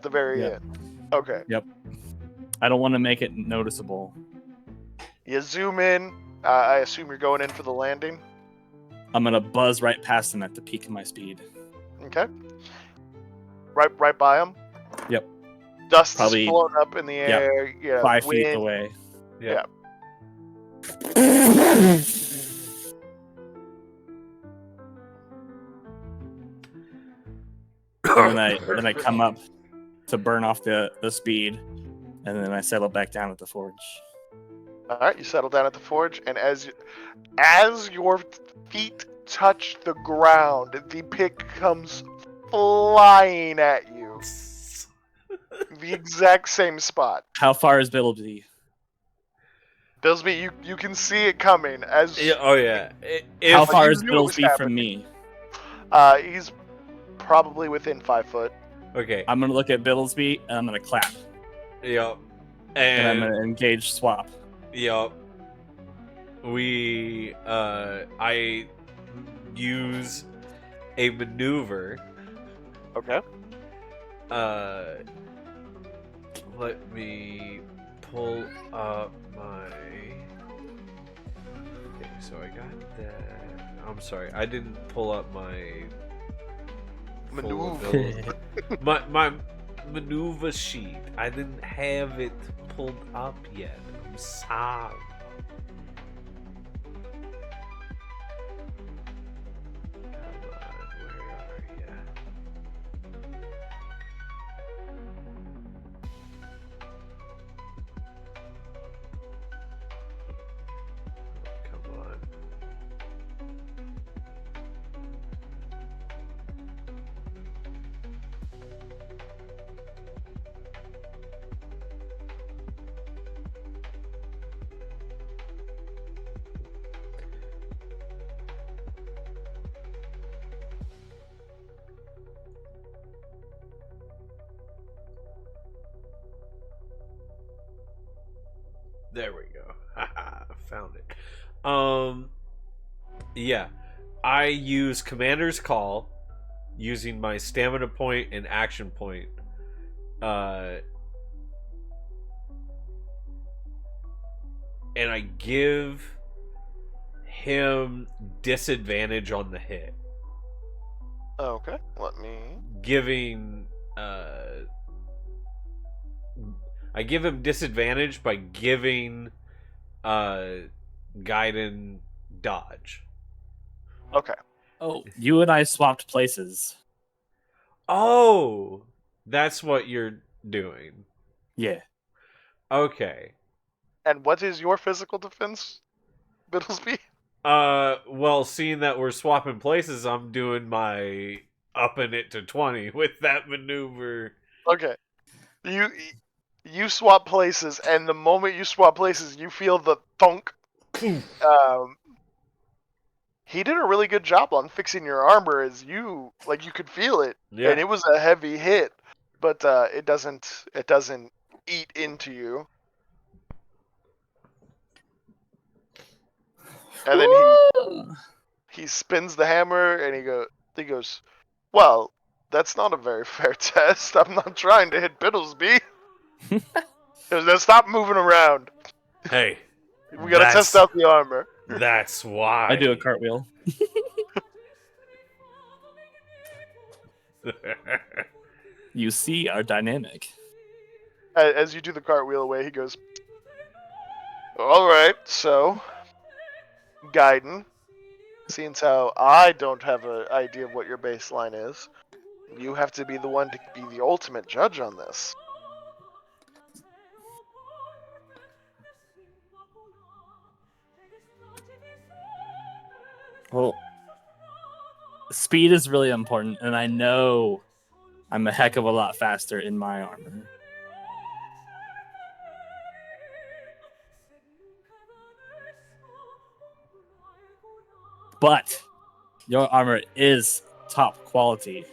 very end. Okay. Yep. I don't want to make it noticeable. You zoom in. I assume you're going in for the landing. I'm gonna buzz right past him at the peak of my speed. Okay. Right by him. Yep. Dust Probably, is floating up in the air. Yeah. 5 wind. feet away. Yeah. And then I come up to burn off the speed, and then I settle back down at the forge. All right, you settle down at the forge, and as your feet touch the ground, the pick comes flying at you. The exact same spot. How far is Biddlesby? Biddlesby, you can see it coming as. Yeah, oh yeah. How far you is knew it was Biddlesby from me? He's probably within 5 foot. Okay. I'm gonna look at Biddlesby and I'm gonna clap. Yep. And I'm gonna engage swap. Yep. I use a maneuver. Okay. Let me pull up my. Okay, so I got that. I'm sorry, I didn't pull up my Maneuver. my maneuver sheet. I didn't have it pulled up yet. I'm sorry. Come on, where are ya? There we go. Haha, found it. Yeah. I use Commander's Call using my stamina point and action point. And I give him disadvantage on the hit. Okay, let me. Giving I give him disadvantage by giving Gaiden dodge. Okay. Oh, you and I swapped places. Oh, that's what you're doing. Yeah. Okay. And what is your physical defense, Biddlesby? Well, seeing that we're swapping places, I'm doing my upping it to 20 with that maneuver. Okay. You swap places, and the moment you swap places, you feel the thunk. He did a really good job on fixing your armor, as you could feel it, Yeah. and it was a heavy hit, but it doesn't eat into you. And then he spins the hammer, and he goes, well, that's not a very fair test. I'm not trying to hit Biddlesby. He goes, now stop moving around. Hey, We gotta test out the armor. That's why. I do a cartwheel. You see our dynamic. As you do the cartwheel away, he goes, all right, so, Gaiden, seeing as how I don't have an idea of what your baseline is, you have to be the one to be the ultimate judge on this. Well, speed is really important, and I know I'm a heck of a lot faster in my armor. But your armor is top quality.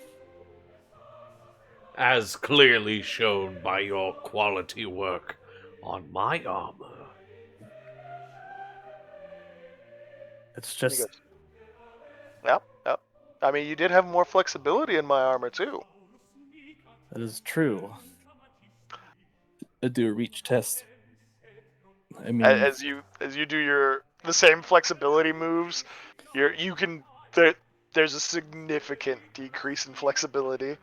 As clearly shown by your quality work on my armor. It's And he just goes, yep. I mean, you did have more flexibility in my armor, too. that is true. I do a reach test. I mean, As you do the same flexibility moves, there's a significant decrease in flexibility.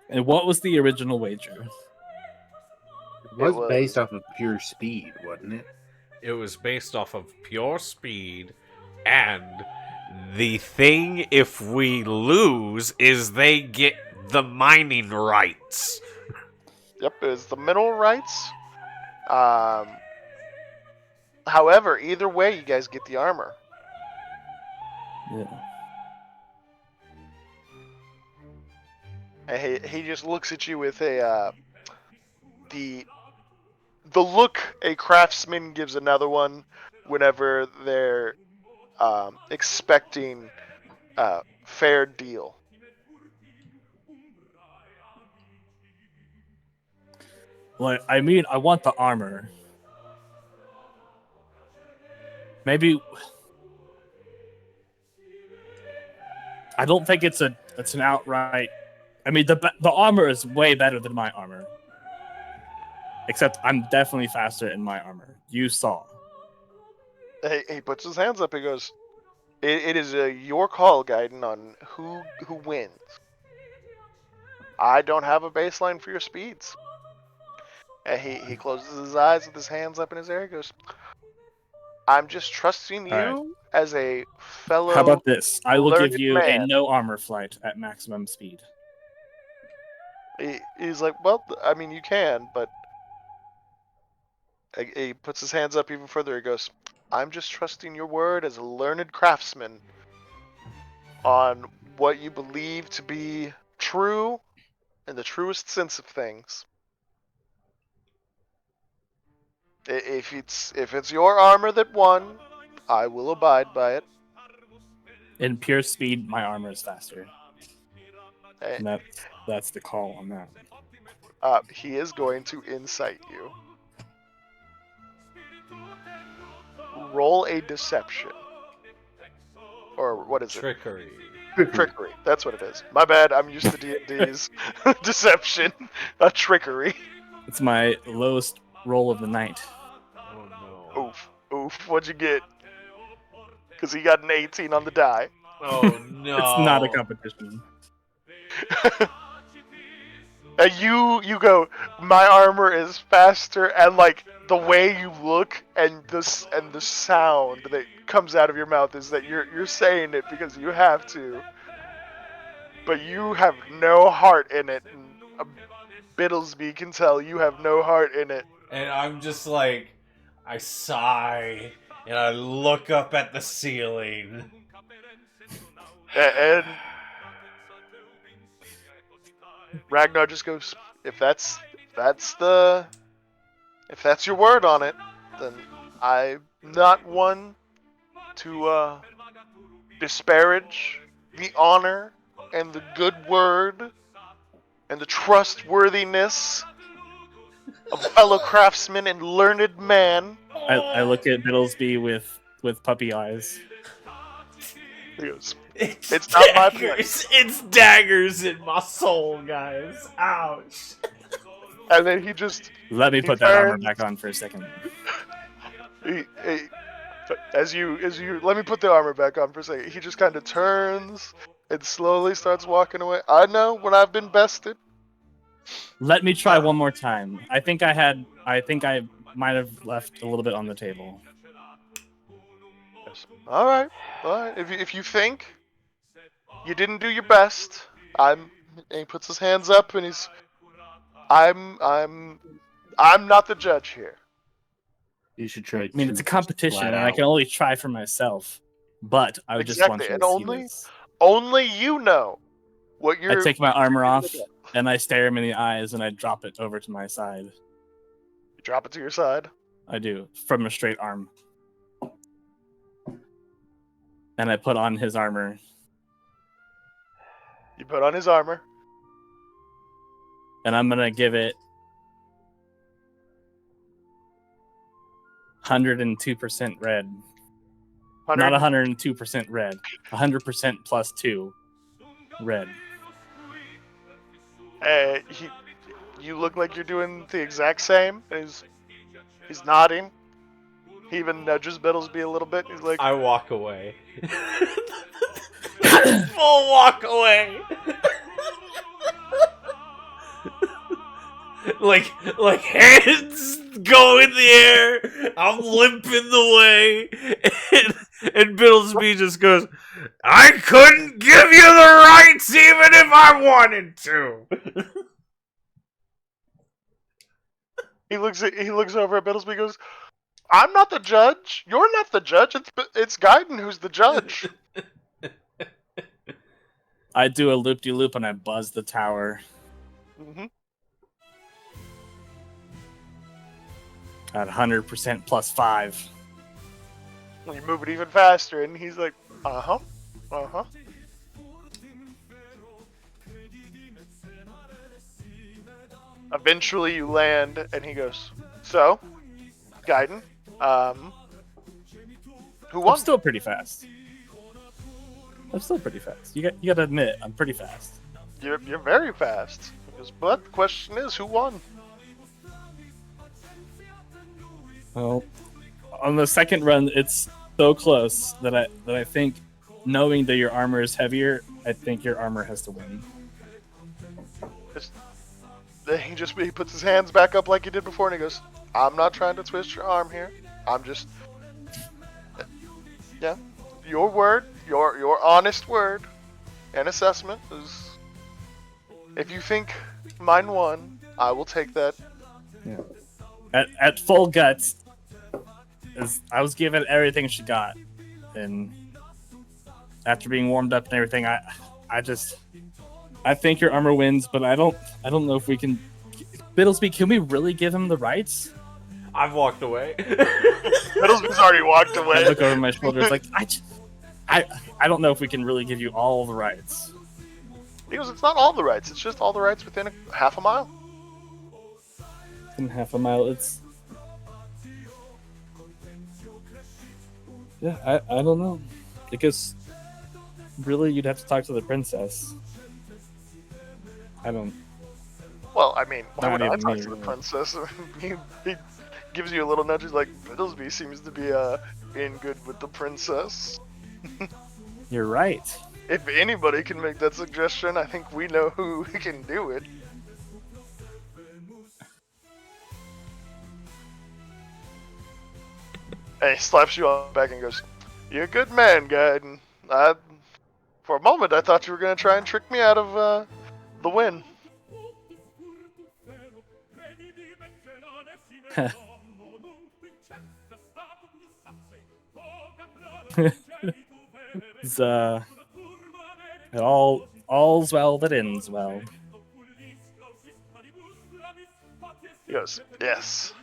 and what was the original wager? It was was- based off of pure speed, wasn't it? It was based off of pure speed, and the thing, if we lose, is they get the mining rights. Yep, it's the mineral rights. However, either way, you guys get the armor. Yeah. And he just looks at you with the look a craftsman gives another one whenever they're expecting fair deal. Like, I mean, I want the armor. Maybe I don't think it's an outright. I mean, the armor is way better than my armor. Except I'm definitely faster in my armor. You saw. He puts his hands up. He goes, "It is your call, Gaiden, on who wins. I don't have a baseline for your speeds." And he closes his eyes with his hands up in his air. He goes, "I'm just trusting you All right. as a fellow." How about this? I will give learned you a man. no armor flight at maximum speed. He's like, "Well, I mean, you can, but." He puts his hands up even further. He goes, "I'm just trusting your word as a learned craftsman on what you believe to be true in the truest sense of things. If it's your armor that won, I will abide by it. In pure speed, my armor is faster. Hey, And that's the call on that. he is going to insight you. Roll a deception. Or what is it? Trickery. Trickery. That's what it is. My bad. I'm used to D&D's deception. A trickery. It's my lowest roll of the night. Oh no. Oof. What'd you get? Because he got an 18 on the die. Oh no. It's not a competition. And you go, my armor is faster, and like the way you look and the sound that comes out of your mouth is that you're saying it because you have to, but you have no heart in it. And Biddlesby can tell you have no heart in it. And I'm just like, I sigh and I look up at the ceiling. And Ragnar just goes, if that's your word on it, then I'm not one to disparage the honor and the good word and the trustworthiness of fellow craftsman and learned man. I look at Biddlesby with puppy eyes. He goes, It's not my daggers. place. It's daggers in my soul, guys. Ouch. And then he just, Let me He put that armor turns- back on for a second. as you let me put the armor back on for a second. He just kind of turns and slowly starts walking away. I know when I've been bested. Let me try one more time. I think I might have left a little bit on the table. All right. If you think you didn't do your best, and he puts his hands up and I'm not the judge here. You should try. I mean, it's a competition, and I can only try for myself. But I just want Exactly, you and to see this. Only you know what you're. I take my armor off, and I stare him in the eyes, and I drop it over to my side. You drop it to your side. I do, from a straight arm. And I put on his armor. You put on his armor. And I'm going to give it 102% red. Not 102% red. 100% plus 2 red. You look like you're doing the exact same. He's nodding. He even nudges Biddlesby a little bit. He's like, I walk away. Full walk away. like hands go in the air. I'm limping the way, and Biddlesby just goes, "I couldn't give you the rights even if I wanted to." he looks over at Biddlesby and goes, I'm not the judge. You're not the judge. It's Gaiden who's the judge. I do a loop-de-loop and I buzz the tower. Mm-hmm. At 100% plus 5. You move it even faster, and he's like, uh-huh. Eventually you land, and he goes, so, Gaiden, who won? I'm still pretty fast. You gotta admit, I'm pretty fast. You're very fast. He goes, but the question is, who won? Well, on the second run, it's so close that I think, knowing that your armor is heavier, I think your armor has to win. He puts his hands back up like he did before, and he goes, I'm not trying to twist your arm here. I'm just, yeah, your word, your honest word and assessment is, if you think mine won, I will take that. Yeah. At full guts, I was given everything she got, and after being warmed up and everything, I think your armor wins, but I don't know if we can. Biddlesby, can we really give him the rights? I've walked away. Biddlesby's already walked I away. look over my shoulder, it's like I don't know if we can really give you all the rights. Because it's not all the rights. It's just all the rights within half a mile. In half a mile, it's... Yeah, I don't know. Because really, you'd have to talk to the princess. I don't... Well, I mean, why Not would I even talk me, to the really. princess? he gives you a little nudge. He's like, Biddlesby seems to be in good with the princess. You're right. If anybody can make that suggestion, I think we know who can do it. And he slaps you on the back and goes, "You're a good man, Gaiden. For a moment, I thought you were going to try and trick me out of the win." It's, all's well that ends well. He goes, "Yes.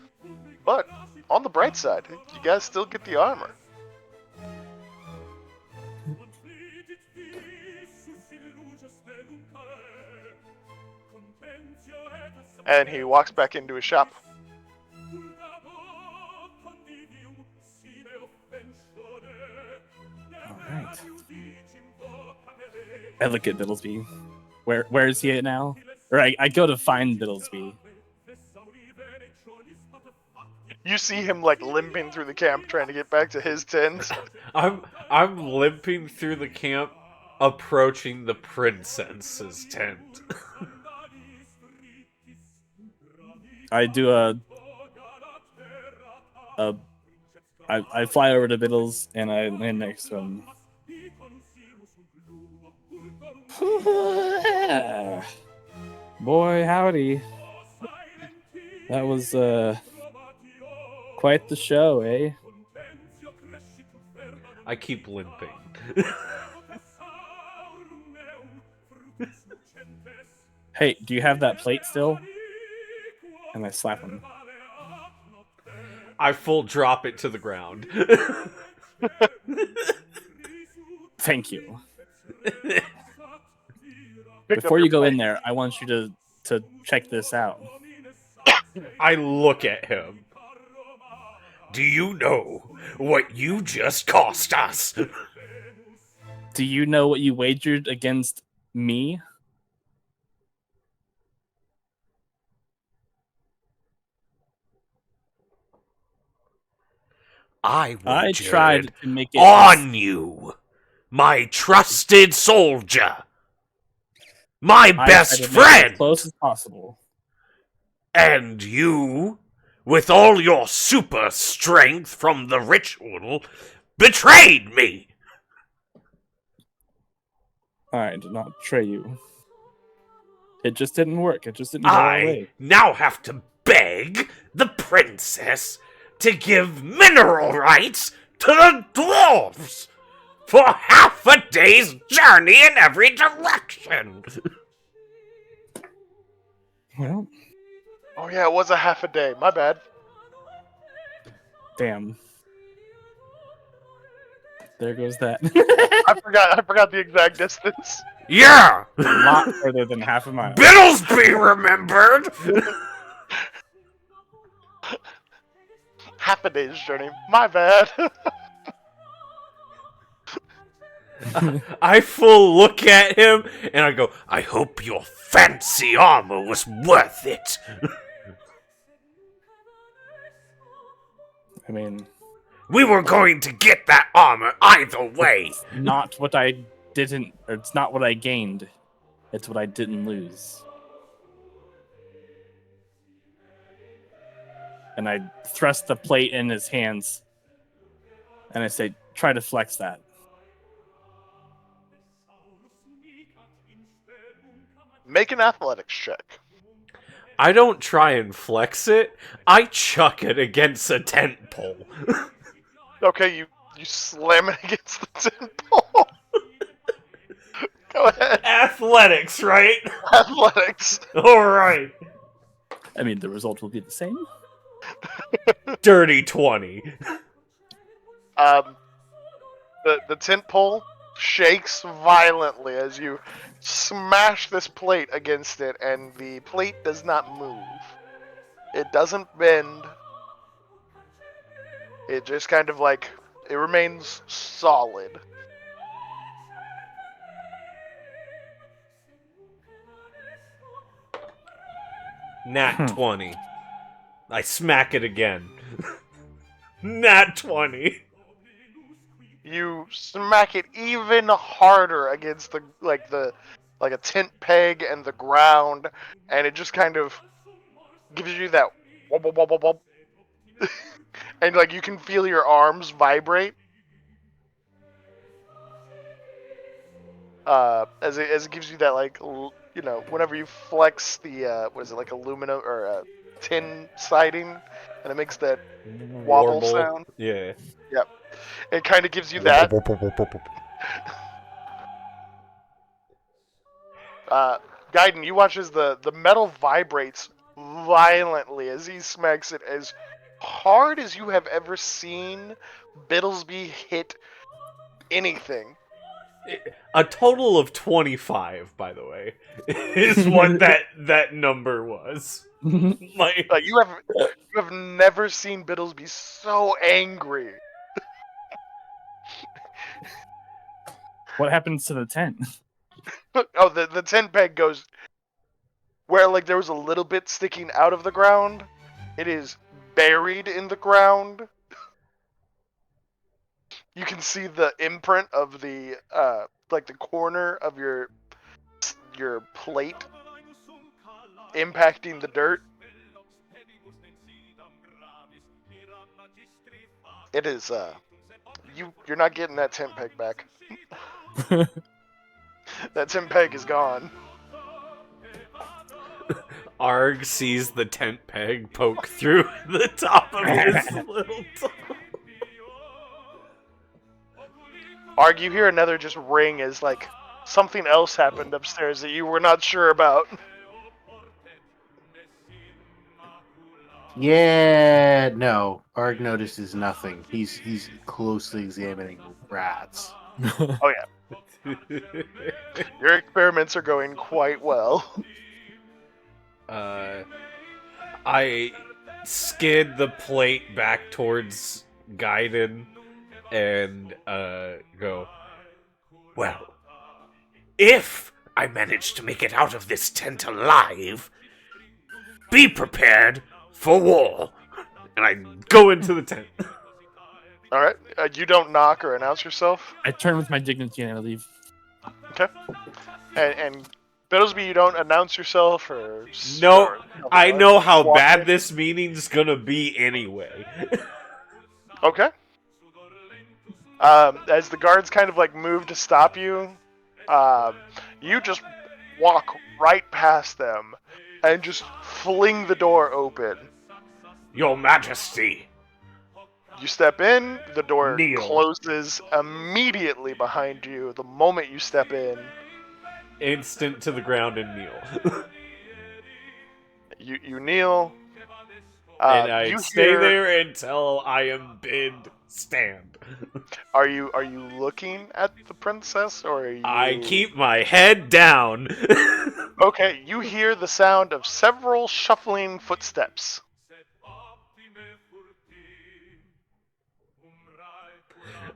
But, on the bright side, you guys still get the armor." And he walks back into his shop. Alright. I look at Biddlesby. Where is he at now? Or I go to find Biddlesby. You see him like limping through the camp trying to get back to his tent. I'm limping through the camp, approaching the princess's tent. I do I fly over to Biddles and I land next to him. Boy, howdy. That was quite the show, eh? I keep limping. Hey, do you have that plate still? And I slap him. I full drop it to the ground. Thank you. Before you go in there, I want you to check this out. I look at him. Do you know what you just cost us? Do you know what you wagered against me? I tried to make it on you, my trusted soldier, my best as friend, close as possible. and you, with all your super strength from the ritual, betrayed me. I did not betray you. It just didn't work. It just didn't go our I way. now have to beg the princess to give mineral rights to the dwarves for half a day's journey in every direction. Well, Oh yeah, it was a half a day. My bad. damn. There goes that. I forgot the exact distance. Yeah! A lot further than half a mile. Biddlesby remembered! Half a day's journey. My bad. I full look at him and I go, I hope your fancy armor was worth it. I mean, We were going to get that armor either way. not what I didn't, or it's not what I gained. It's what I didn't lose. And I thrust the plate in his hands. And I say, try to flex that. Make an athletics check. I don't try and flex it. I chuck it against a tent pole. Okay, you slam it against the tent pole. Go ahead. Athletics, right? Athletics. Alright. I mean, the result will be the same. Dirty 20. The tent pole shakes violently as you smash this plate against it, and the plate does not move. It doesn't bend. It just kind of like, it remains solid. Nat 20. I smack it again. Nat 20. You smack it even harder against like a tent peg and the ground, and it just kind of gives you that wub, wub, wub, wub, wub. And like you can feel your arms vibrate as it gives you that like whenever you flex the what is it, like aluminum or tin siding, and it makes that wobble Warble. sound. Yeah. Yep, it kind of gives you that. Gaiden, you watch as the metal vibrates violently as he smacks it as hard as you have ever seen Biddlesby hit anything. A total of 25, by the way, is what that number was. Like, You have never seen Biddlesby so angry. What happens to the tent? Oh, the tent peg goes where like there was a little bit sticking out of the ground. It is buried in the ground. You can see the imprint of the like the corner of your plate impacting the dirt. It is you're not getting that tent peg back. That tent peg is gone. Arg sees the tent peg poke through the top of his little toe. Arg, you hear another just ring as like something else happened upstairs that you were not sure about. Yeah, no. Arg notices nothing. He's closely examining rats. Oh yeah. Your experiments are going quite well. I skid the plate back towards Gaiden and go, well, if I manage to make it out of this tent alive, be prepared for war. And I go into the tent. All right. You don't knock or announce yourself. I turn with my dignity and I leave. Okay. And Biddlesby, you don't announce yourself or. No, I know how walk bad in? this meeting's gonna be anyway. Okay. As the guards kind of like move to stop you, you just walk right past them and just fling the door open. Your Majesty. You step in, the door Kneel. closes immediately behind you the moment you step in. Instant to the ground and kneel. You kneel. And I you stay hear- there until I am bid stand. Are you looking at the princess, or are you? I keep my head down. Okay, you hear the sound of several shuffling footsteps.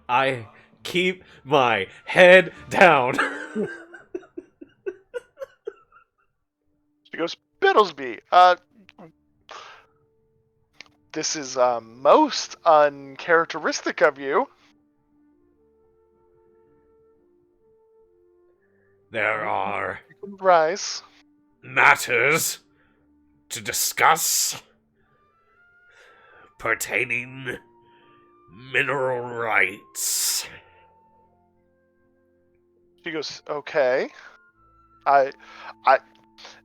I keep my head down. She goes, Biddlesby, this is most uncharacteristic of you. There are Rise. matters to discuss pertaining mineral rights. She goes, okay.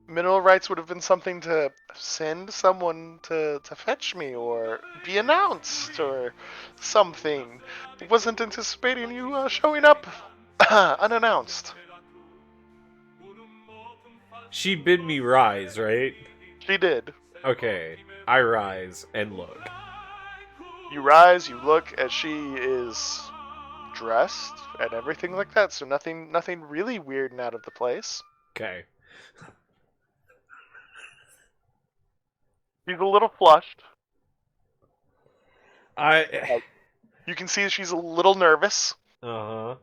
Mineral rights would have been something to send someone to fetch me or be announced or something. Wasn't anticipating you showing up unannounced. She bid me rise, right? She did. Okay, I rise and look. You rise, you look as she is dressed and everything like that, so nothing really weird and out of the place. Okay. She's a little flushed. I. You can see she's a little nervous. Uh-huh.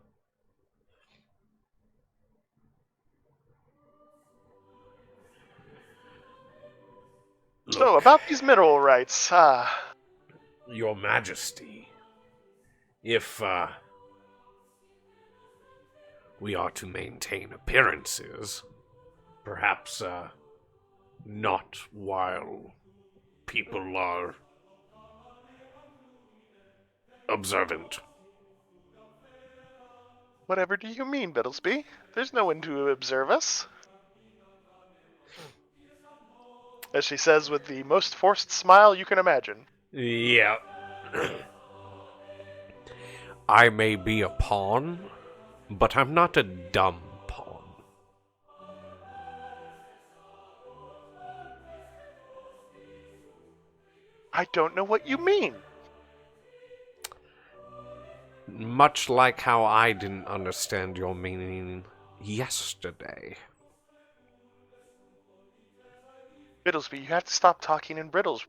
So, Look, about these mineral rights, Your Majesty, if we are to maintain appearances, perhaps not while people are observant. whatever do you mean, Biddlesby? There's no one to observe us. As she says with the most forced smile you can imagine. Yeah. I may be a pawn, but I'm not a dumb pawn. I don't know what you mean. Much like how I didn't understand your meaning yesterday. Biddlesby, you have to stop talking in riddles.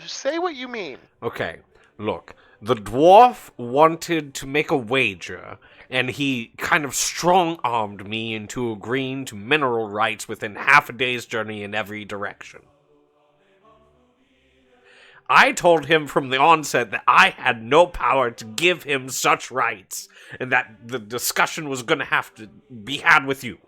Say what you mean. Okay, look. The dwarf wanted to make a wager, and he kind of strong-armed me into agreeing to mineral rights within half a day's journey in every direction. I told him from the onset that I had no power to give him such rights, and that the discussion was going to have to be had with you.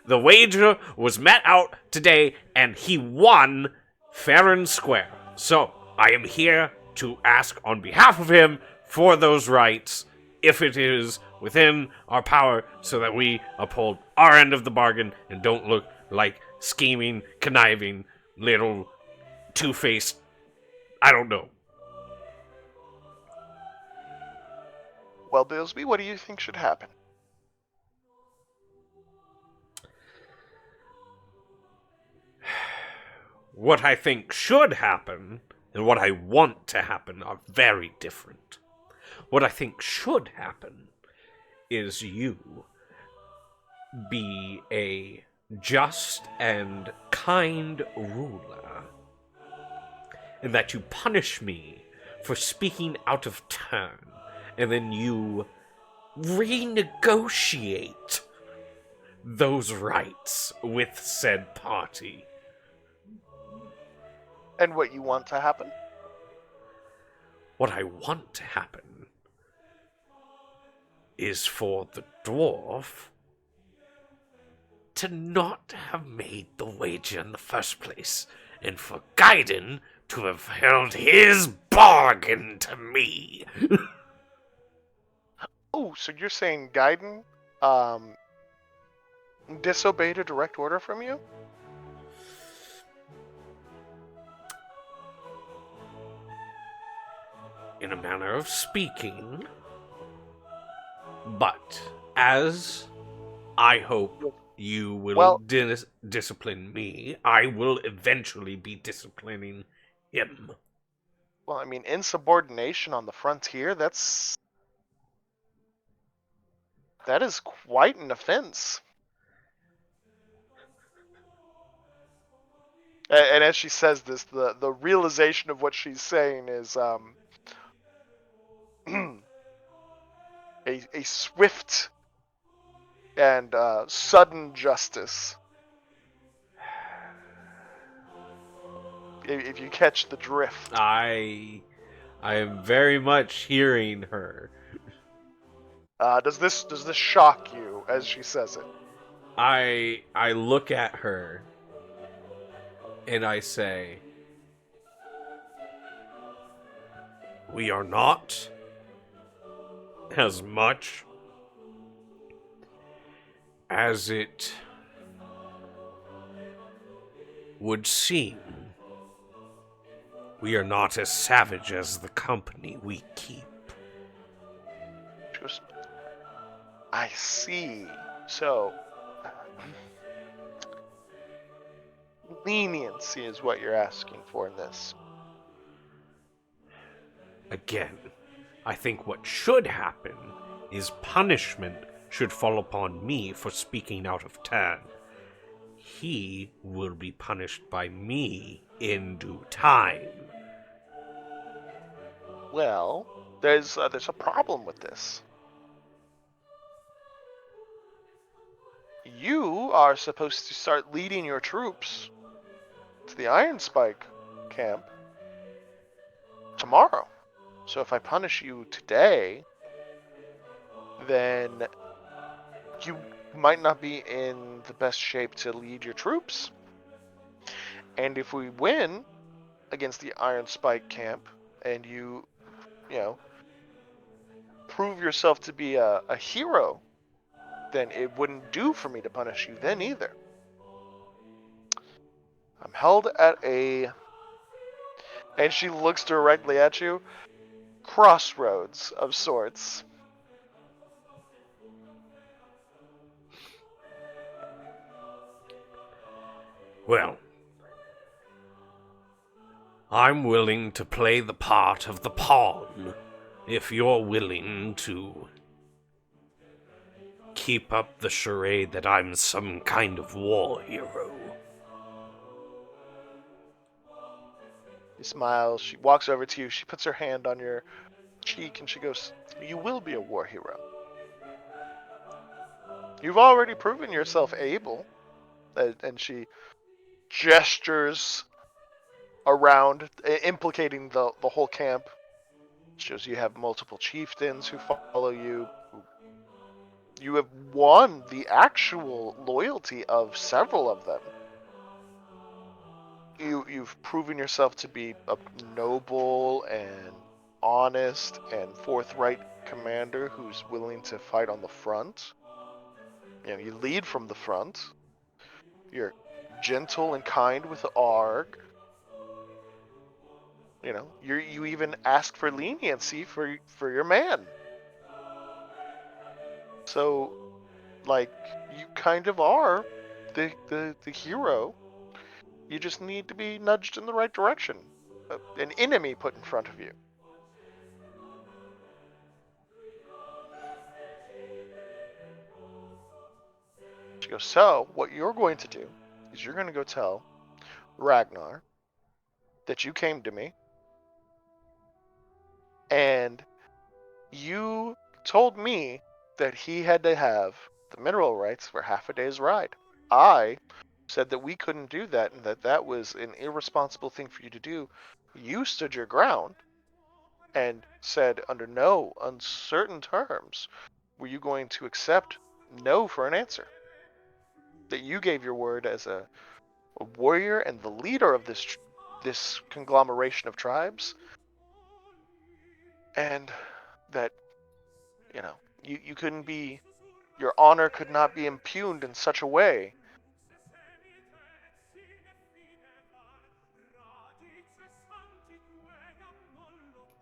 The wager was met out today, and he won fair and square. So, I am here to ask on behalf of him for those rights, if it is within our power, so that we uphold our end of the bargain and don't look like scheming, conniving, little two-faced, I don't know. Well, Biddlesby, what do you think should happen? What I think should happen and what I want to happen are very different. What I think should happen is you be a just and kind ruler, and that you punish me for speaking out of turn, and then you renegotiate those rights with said party. And what you want to happen? What I want to happen is for the dwarf to not have made the wager in the first place, and for Gaiden to have held his bargain to me. Oh, so you're saying Gaiden, disobeyed a direct order from you? In a manner of speaking, but as I hope you will discipline me, I will eventually be disciplining him. Well, I mean, insubordination on the frontier, that is quite an offense. And as she says this, the realization of what she's saying is a swift and sudden justice. If you catch the drift. I am very much hearing her. Does this shock you as she says it? I look at her and I say, we are not as much as it would seem. We are not as savage as the company we keep. Just, I see. So, leniency is what you're asking for in this. Again, I think what should happen is punishment should fall upon me for speaking out of turn. He will be punished by me in due time. Well, there's a problem with this. You are supposed to start leading your troops to the Iron Spike camp tomorrow. So if I punish you today, then you might not be in the best shape to lead your troops. And if we win against the Iron Spike camp and you prove yourself to be a hero, then it wouldn't do for me to punish you then either. I'm held at and she looks directly at you, crossroads of sorts. Well, I'm willing to play the part of the pawn if you're willing to keep up the charade that I'm some kind of war hero. He smiles, she walks over to you, she puts her hand on your cheek and she goes, "You will be a war hero. You've already proven yourself able." And she gestures around, implicating the whole camp. Shows you have multiple chieftains who follow you. You have won the actual loyalty of several of them. You've proven yourself to be a noble and honest and forthright commander who's willing to fight on the front. You lead from the front. You're gentle and kind with Arg. You even ask for leniency for your man. So, you kind of are the hero. You just need to be nudged in the right direction. An enemy put in front of you. She goes, "So, what you're going to do is you're going to go tell Ragnar that you came to me and you told me that he had to have the mineral rights for half a day's ride. I said that we couldn't do that and that was an irresponsible thing for you to do. You stood your ground and said under no uncertain terms were you going to accept no for an answer. That you gave your word as a warrior and the leader of this conglomeration of tribes, and that you couldn't be, your honor could not be impugned in such a way."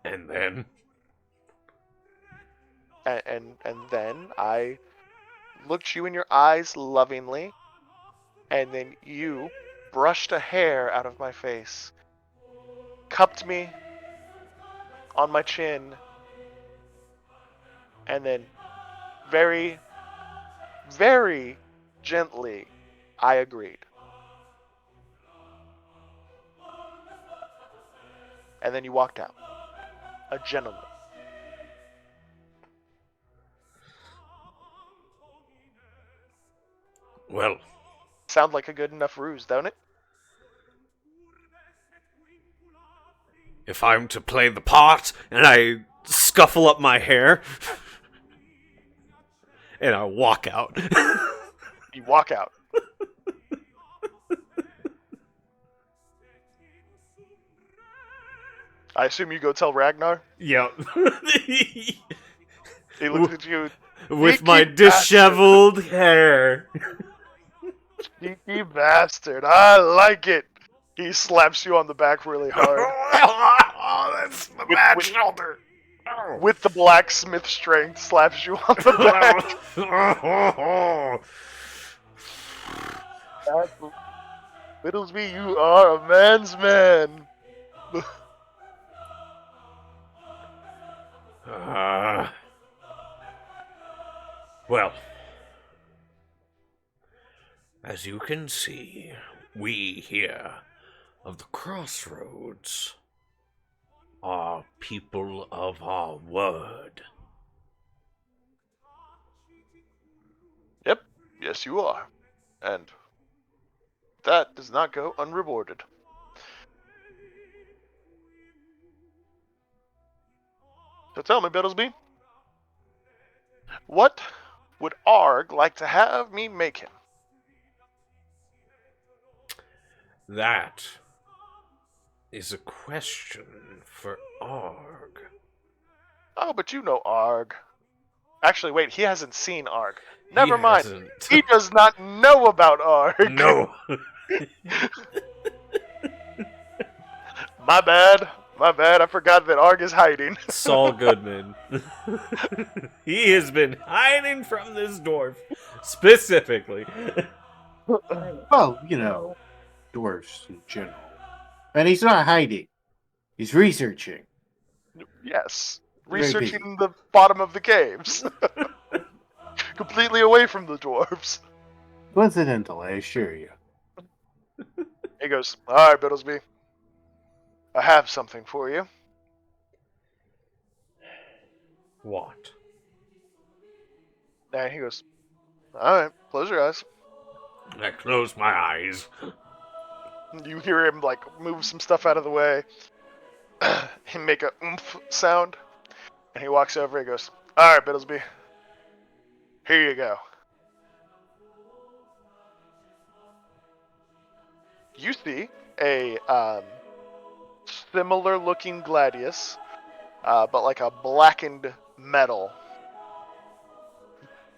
And then? And then I looked you in your eyes lovingly, and then you brushed a hair out of my face, cupped me on my chin, and then very, very gently, I agreed. And then you walked out. A gentleman. Well, Sound like a good enough ruse, don't it? if I'm to play the part and I scuffle up my hair and I walk out. You walk out. I assume you go tell Ragnar? Yep. He looks at you. With my Cheeky disheveled hair. Cheeky bastard. I like it. He slaps you on the back really hard. Oh, that's the bad with- shoulder. With the blacksmith strength, slaps you on the back. Whittlesby, you are a man's man. Well, as you can see, we here of the Crossroads are people of our word. Yep, yes you are. And that does not go unrewarded. So tell me, Bittlesby, what would Arg like to have me make him? That is a question for Arg. Oh, but you know Arg. Actually, wait, he hasn't seen Arg. He Never mind. hasn't. He does not know about Arg. No. My bad. My bad. I forgot that Arg is hiding. Saul Goodman. He has been hiding from this dwarf specifically. Well, dwarves in general. And he's not hiding. He's researching. Yes. Very Researching the bottom of the caves. Completely away from the dwarves. Coincidental, I assure you. He goes, alright, Bittlesby. I have something for you. What? And he goes, alright, close your eyes. I close my eyes. You hear him, move some stuff out of the way. Him make a oomph sound. And he walks over and goes, alright, Bittlesby. Here you go. You see a similar looking gladius, but like a blackened metal.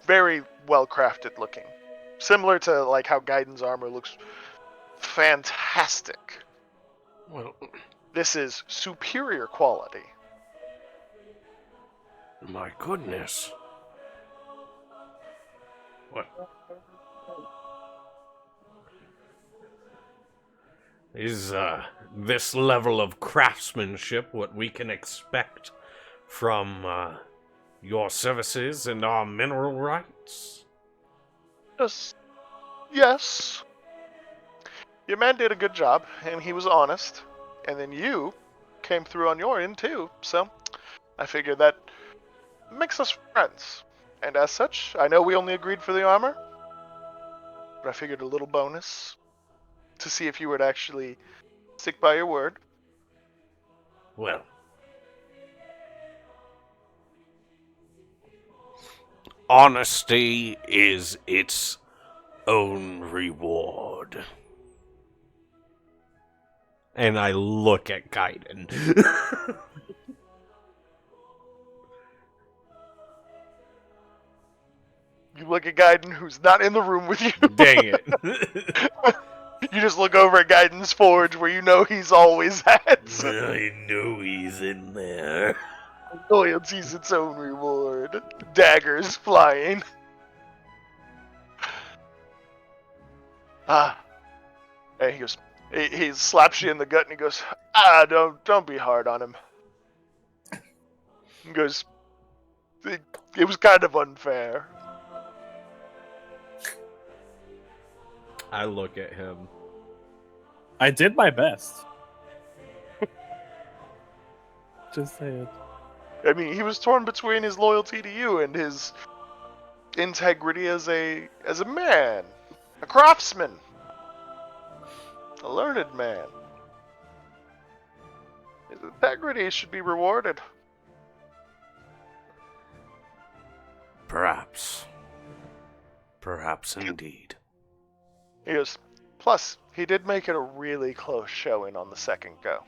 Very well crafted looking. Similar to like how Gaidon's armor looks fantastic. Well, This is superior quality. my goodness. What? Is this level of craftsmanship what we can expect from your services and our mineral rights? Yes. Your man did a good job, and he was honest. And then you came through on your end too, so I figured that makes us friends. And as such, I know we only agreed for the armor, but I figured a little bonus to see if you would actually stick by your word. Well, honesty is its own reward. And I look at Gaiden. You look at Gaiden, who's not in the room with you. Dang it. You just look over at Gaiden's forge, where you know he's always at. I know he's in there. Loyalty's its own reward. Daggers flying. And he goes. He slaps you in the gut and he goes, don't be hard on him. He goes, it was kind of unfair. I look at him. I did my best. Just say it. I mean, he was torn between his loyalty to you and his integrity as a man, a craftsman, a learned man. His integrity should be rewarded. Perhaps. Perhaps indeed. He goes, plus, he did make it a really close showing on the second go.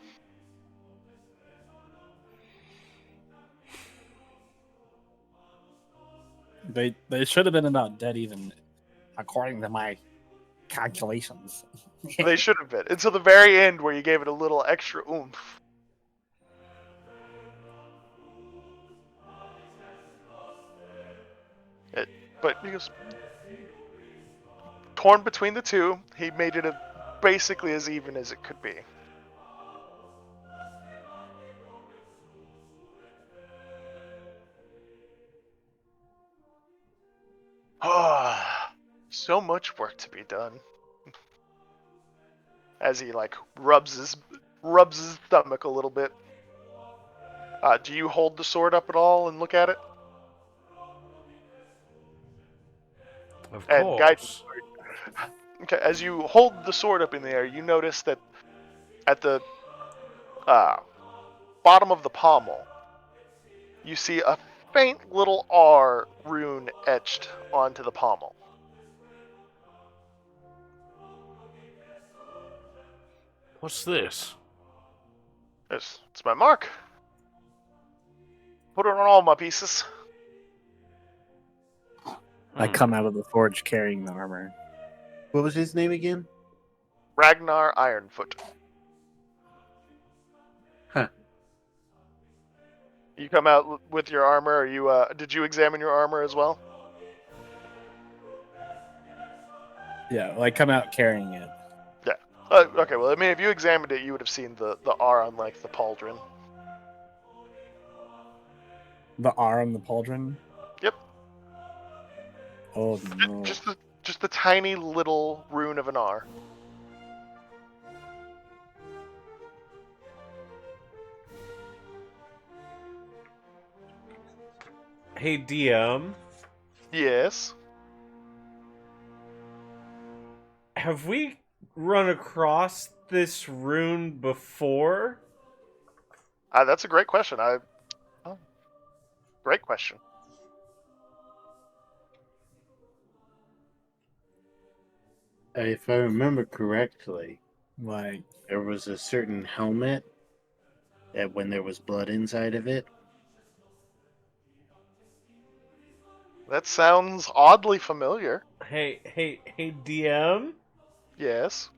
They should have been about dead even, according to my calculations. They should have been. Until the very end where you gave it a little extra oomph. But he goes, torn between the two, he made it basically as even as it could be. So much work to be done. As he like rubs his stomach a little bit. Do you hold the sword up at all and look at it? Of And guide. course. Okay, as you hold the sword up in the air, you notice that at the bottom of the pommel, you see a faint little R rune etched onto the pommel. What's this? It's my mark. Put it on all my pieces. I come out of the forge carrying the armor. What was his name again? Ragnar Ironfoot. Huh. You come out with your armor. Are you? Did you examine your armor as well? Yeah, well, I come out carrying it. Yeah. Okay. Well, I mean, if you examined it, you would have seen the R on like the pauldron. The R on the pauldron? Yep. Oh no. Just the tiny little rune of an R. Hey, DM. Yes. Have we run across this rune before? That's a great question. Great question. If I remember correctly, Like, there was a certain helmet that when there was blood inside of it. That sounds oddly familiar. Hey, DM. Yes.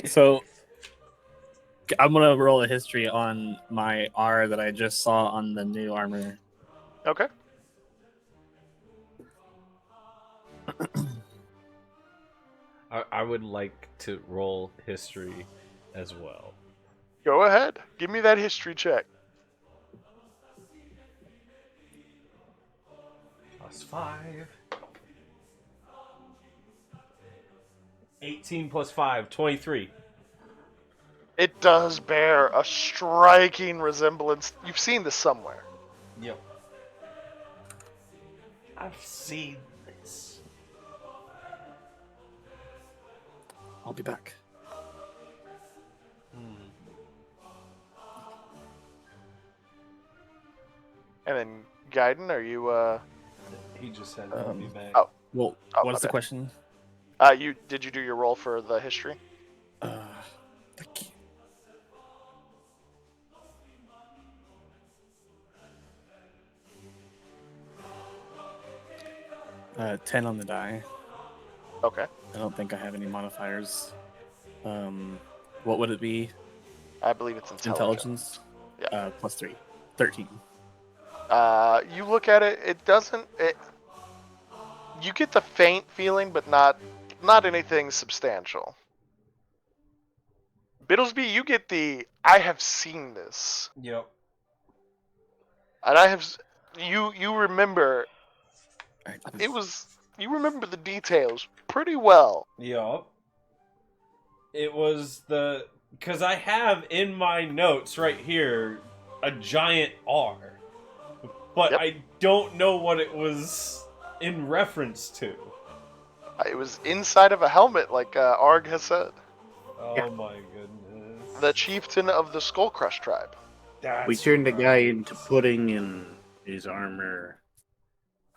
so I'm gonna roll a history on my R that I just saw on the new armor. Okay. I would like to roll history as well. Go ahead. Give me that history check. +5. 18 + 5, 23. It does bear a striking resemblance. You've seen this somewhere. Yep. I've seen this. I'll be back. And then, Gaiden, are you, He just said he'll be back. oh. Well, Oh, what's the my bad. question? Did you do your roll for the history? Thank you. Uh, 10 on the die. Okay. I don't think I have any modifiers. What would it be? I believe it's intelligence. Yeah. +3. 13. You look at it, you get the faint feeling, but not anything substantial. Biddlesby, you get the, I have seen this. Yep. And you remember, Alright, you remember the details pretty well. Yep. It was because I have in my notes right here a giant R. But Yep. I don't know what it was in reference to. It was inside of a helmet, like Arg has said. Oh Yeah. my goodness. The chieftain of the Skullcrush tribe. That's We turned the right. guy into pudding in his armor.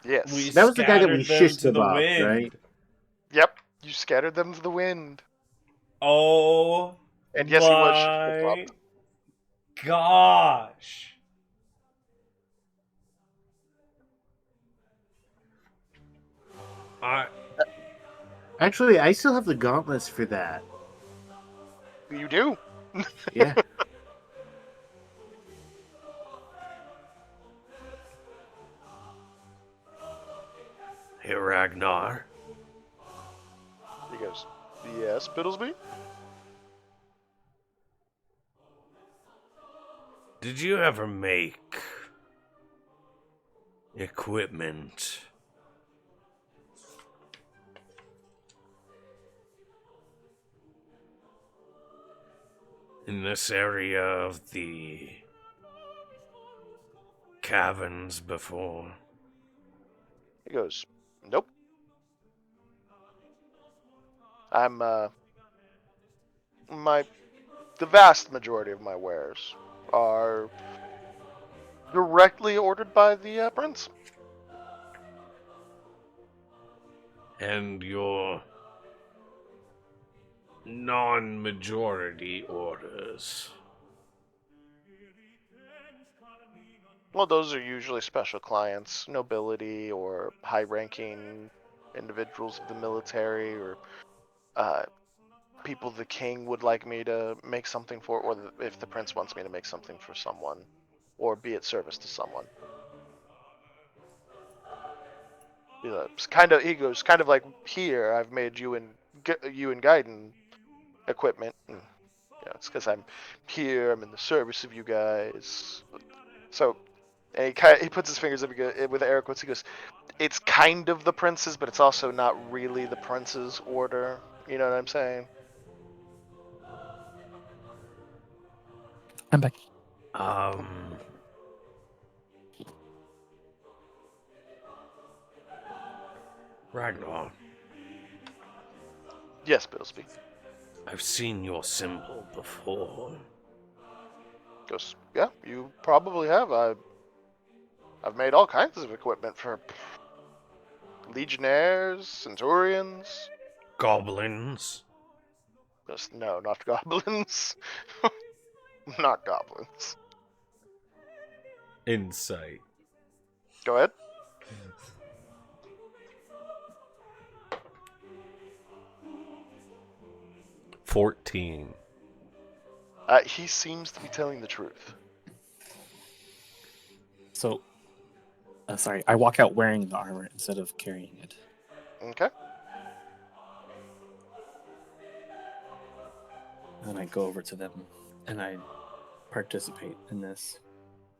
Yes. We That was the guy that we scattered them shished to the about, wind. right? Yep. You scattered them to the wind. Oh, And yes, he was my shish gosh. Actually, I still have the gauntlets for that. You do. Yeah. Hey, Ragnar. He goes, yes, Biddlesby? Did you ever make equipment in this area of the caverns before? He goes, nope. I'm, the vast majority of my wares are directly ordered by the prince. And your non-majority orders? Well, those are usually special clients, nobility or high-ranking individuals of the military, or people the king would like me to make something for, or if the prince wants me to make something for someone, or be at service to someone. It's kind of, he goes, kind of like here, I've made you and Gaiden equipment. And, it's because I'm here, I'm in the service of you guys. So, and he puts his fingers up with air quotes. He goes, it's kind of the prince's, but it's also not really the prince's order. You know what I'm saying? I'm back. Ragnar, Yes, Biddlesby. I've seen your symbol before. Goes, yeah, you probably have. I've made all kinds of equipment for legionnaires, centurions. Goblins? Goes, no, not goblins. Not goblins. Insight. Go ahead. $14. He seems to be telling the truth. So, sorry, I walk out wearing the armor instead of carrying it. Okay. And I go over to them and I participate in this.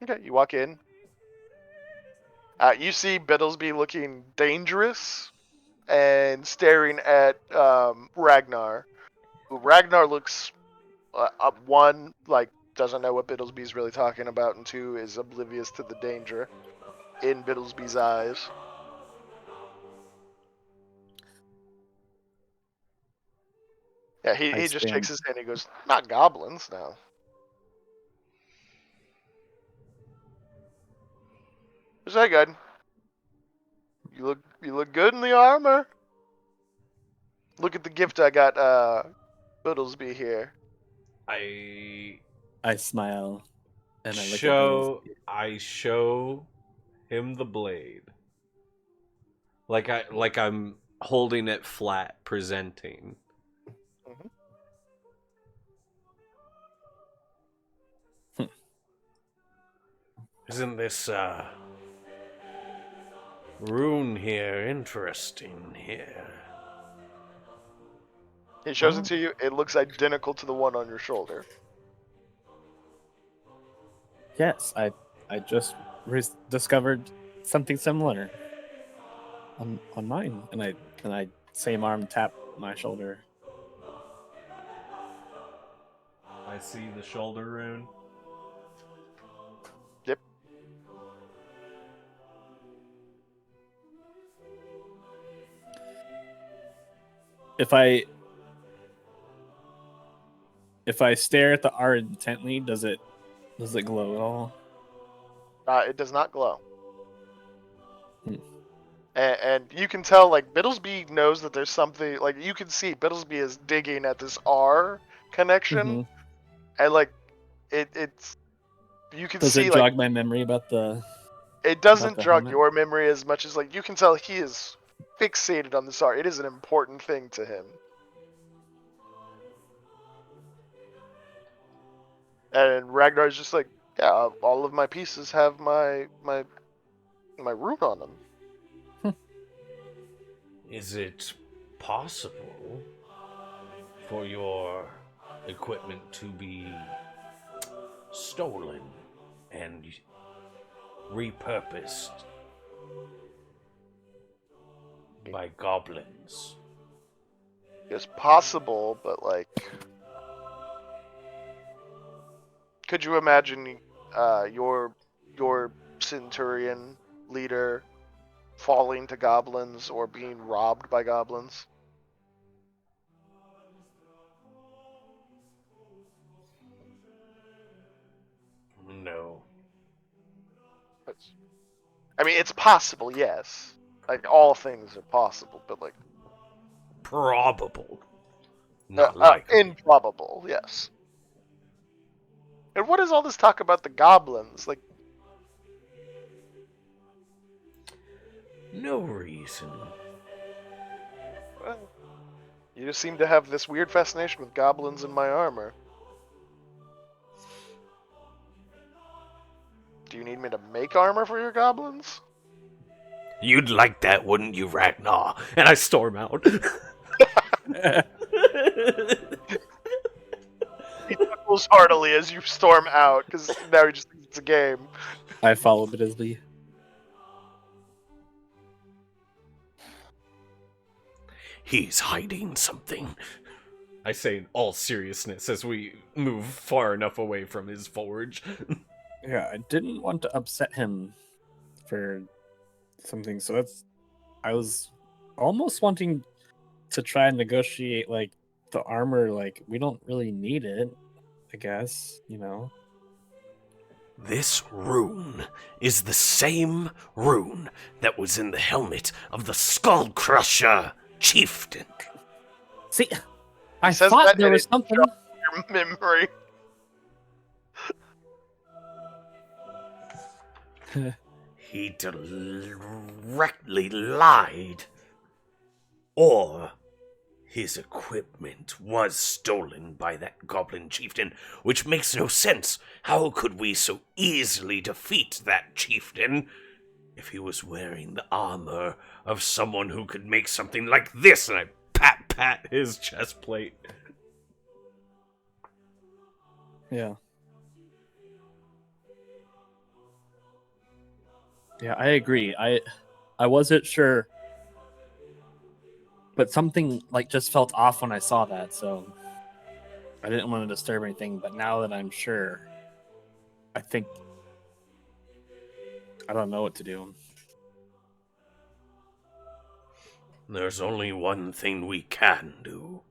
Okay, you walk in. You see Biddlesby looking dangerous and staring at Ragnar. Ragnar looks, one, like, doesn't know what Biddlesby's really talking about, and two, is oblivious to the danger in Biddlesby's eyes. Yeah, he just shakes his hand and he goes, not goblins, no. Is that good? You look good in the armor. Look at the gift I got Biddlesby here. I smile and I look I show him the blade. Like I'm holding it flat, presenting. Isn't this rune here interesting here? He shows it to you. It looks identical to the one on your shoulder. Yes, I just discovered something similar on mine, and I same arm tap my shoulder. I see the shoulder rune. Yep. If I stare at the art intently, does it glow at all? It does not glow. And you can tell, like, Biddlesby knows that there's something, like, you can see Biddlesby is digging at this R connection, and, like, it's, you can does see, it jog my memory about the... It doesn't jog helmet? your memory as much as, like, you can tell he is fixated on this art. It is an important thing to him. And Ragnar's just like, yeah, all of my pieces have my rune on them. Is it possible for your equipment to be stolen and repurposed by goblins. It's possible, but like, could you imagine your centurion leader falling to goblins or being robbed by goblins? No. I mean, it's possible, yes. Like, all things are possible, but like, Probable. Not likely. improbable, yes. And what is all this talk about the goblins? Like, No reason. well, you just seem to have this weird fascination with goblins in my armor. Do you need me to make armor for your goblins? You'd like that, wouldn't you, Ragnar? And I storm out. He chuckles heartily as you storm out, because now he just thinks it's a game. I follow Biddlesby. He's hiding something. I say in all seriousness as we move far enough away from his forge. Yeah, I didn't want to upset him for something, so I was almost wanting to try and negotiate, like, the armor, like, we don't really need it, I guess, you know? This rune is the same rune that was in the helmet of the Skull Crusher chieftain. See, I says thought that there and was it something. Your memory. He directly lied. Or his equipment was stolen by that goblin chieftain, which makes no sense. How could we so easily defeat that chieftain if he was wearing the armor of someone who could make something like this? And I pat his chest plate. Yeah. Yeah, I agree. I wasn't sure, but something like just felt off when I saw that, so I didn't want to disturb anything. But now that I'm sure, I think I don't know what to do. There's only one thing we can do.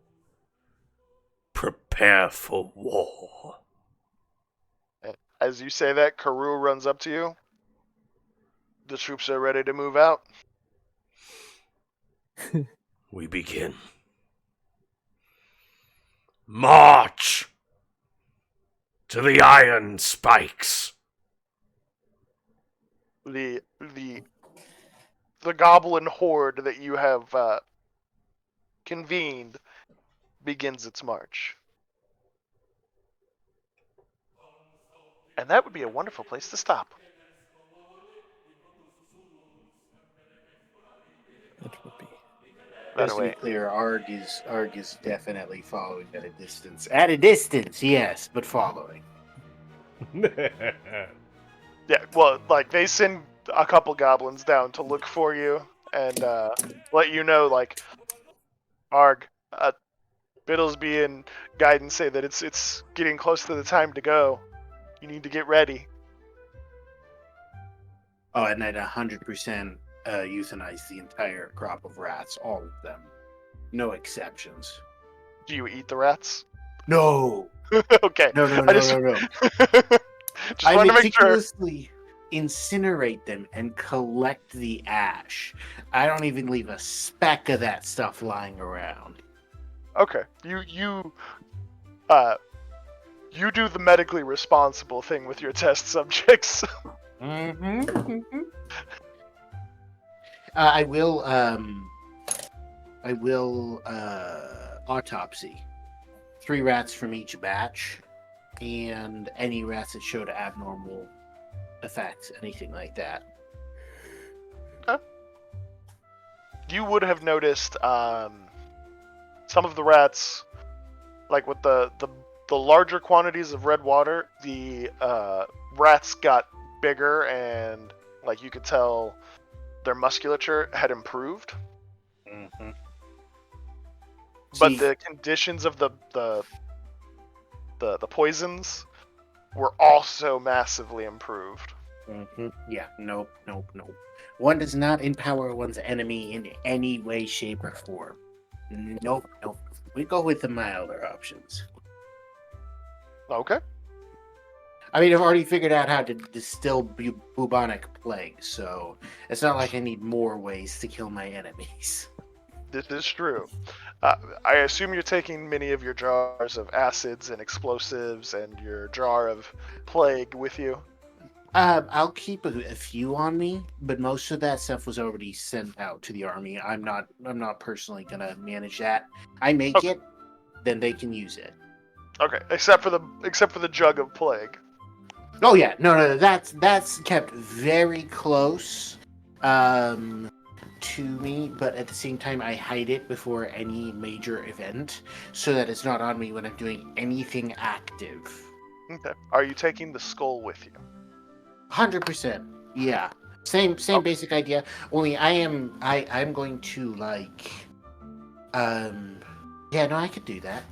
Prepare for war. As you say that, Karoo runs up to you. The troops are ready to move out. We begin. March to the iron spikes. The goblin horde that you have convened begins its march. And that would be a wonderful place to stop. It would be. By Just the to be way, clear, Arg is definitely following at a distance. At a distance, yes, but following. yeah, well, like, they send a couple goblins down to look for you and let you know, like, Arg, Biddlesby and Guidance say that it's getting close to the time to go. You need to get ready. Oh, and then 100% euthanize the entire crop of rats, all of them. No exceptions. Do you eat the rats? No! Okay. No. Just I wanted to make sure. meticulously incinerate them and collect the ash. I don't even leave a speck of that stuff lying around. Okay. You do the medically responsible thing with your test subjects. Mm-hmm. I will autopsy 3 rats from each batch, and any rats that showed abnormal effects, anything like that. You would have noticed some of the rats, like with the the larger quantities of red water, the rats got bigger, and like you could tell, their musculature had improved. Mm-hmm. But the conditions of the poisons were also massively improved. Yeah, nope. One does not empower one's enemy in any way, shape, or form. Nope. We go with the milder options. Okay. I mean, I've already figured out how to distill bubonic plague, so it's not like I need more ways to kill my enemies. This is true. I assume you're taking many of your jars of acids and explosives and your jar of plague with you. I'll keep a few on me, but most of that stuff was already sent out to the army. I'm not personally gonna manage that. I make Okay. it, then they can use it. Okay, except for the jug of plague. Oh yeah, no, that's kept very close to me, but at the same time I hide it before any major event so that it's not on me when I'm doing anything active. Okay. Are you taking the skull with you? 100%. Yeah. Same Okay. basic idea. Only I'm going to like yeah, no, I could do that.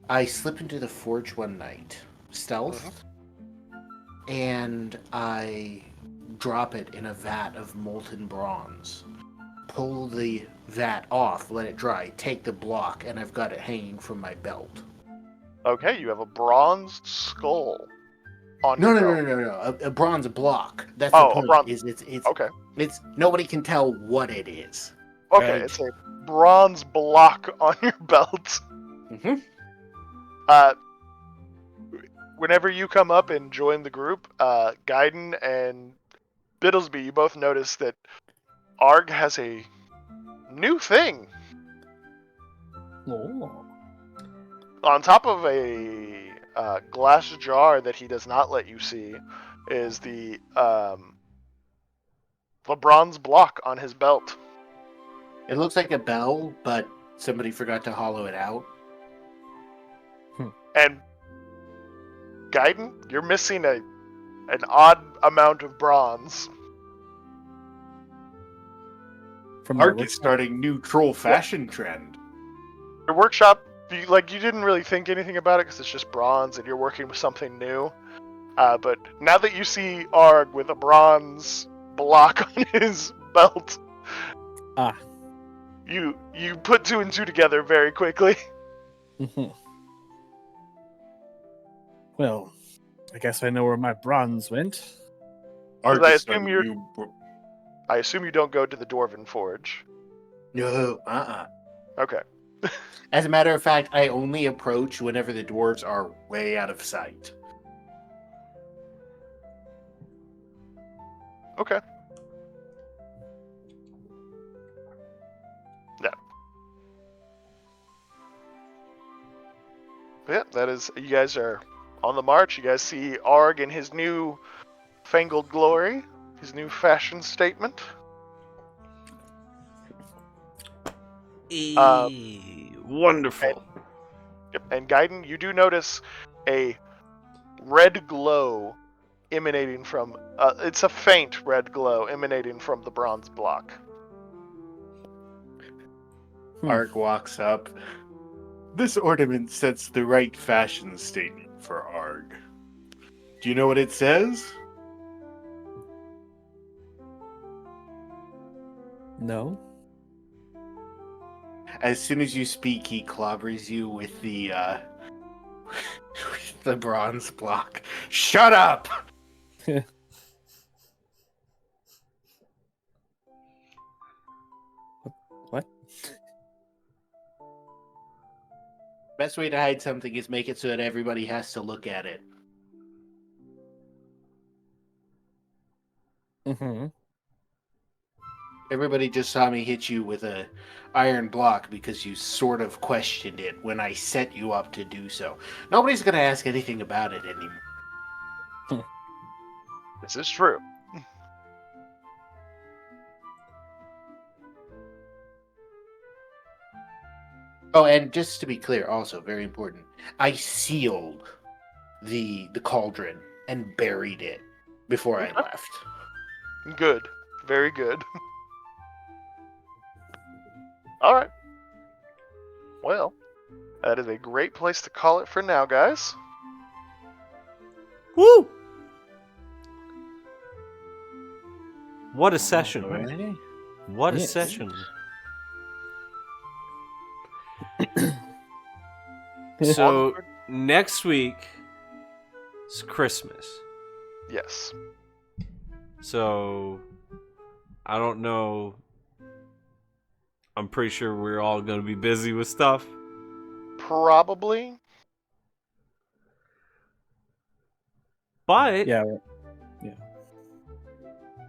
I slip into the forge one night, stealth, and I drop it in a vat of molten bronze. Pull the vat off, let it dry, take the block, and I've got it hanging from my belt. Okay, you have a bronze skull on No, your no, belt. no, no, no, a bronze block. That's Oh, the a point. bronze. It's Okay. it's nobody can tell what it is. Okay, Right. it's a bronze block on your belt. Mm-hmm. Whenever you come up and join the group, Gaiden and Biddlesby, you both notice that Arg has a new thing. Oh. On top of a glass jar that he does not let you see is the bronze block on his belt. It looks like a bell, but somebody forgot to hollow it out. And Gaiden, you're missing an odd amount of bronze. From Ark the is starting new troll fashion trend. Your workshop, you didn't really think anything about it because it's just bronze and you're working with something new. But now that you see Arg with a bronze block on his belt, you put two and two together very quickly. Well, I guess I know where my bronze went. Ark I is assume starting I assume you don't go to the Dwarven Forge. No, Okay. As a matter of fact, I only approach whenever the dwarves are way out of sight. Okay. Yeah. But yeah, that is. You guys are on the march. You guys see Arg in his new fangled glory, his new fashion statement. Wonderful. And Gaiden, you do notice a red glow emanating from. It's a faint red glow emanating from the bronze block. Ark walks up. This ornament sets the right fashion statement for Arg. Do you know what it says? No. As soon as you speak, he clobbers you with the with the bronze block. Shut up! What? Best way to hide something is make it so that everybody has to look at it. Mm-hmm. Everybody just saw me hit you with a iron block because you sort of questioned it when I set you up to do so. Nobody's going to ask anything about it anymore. This is true. Oh, and just to be clear, also very important, I sealed the cauldron and buried it before I left. Good. Very good. All right. Well, that is a great place to call it for now, guys. Woo! What a session. Alrighty. What a Yes. session. Yeah. So Onward. next week is Christmas. Yes. So I don't know. I'm pretty sure we're all going to be busy with stuff. Probably. But Yeah.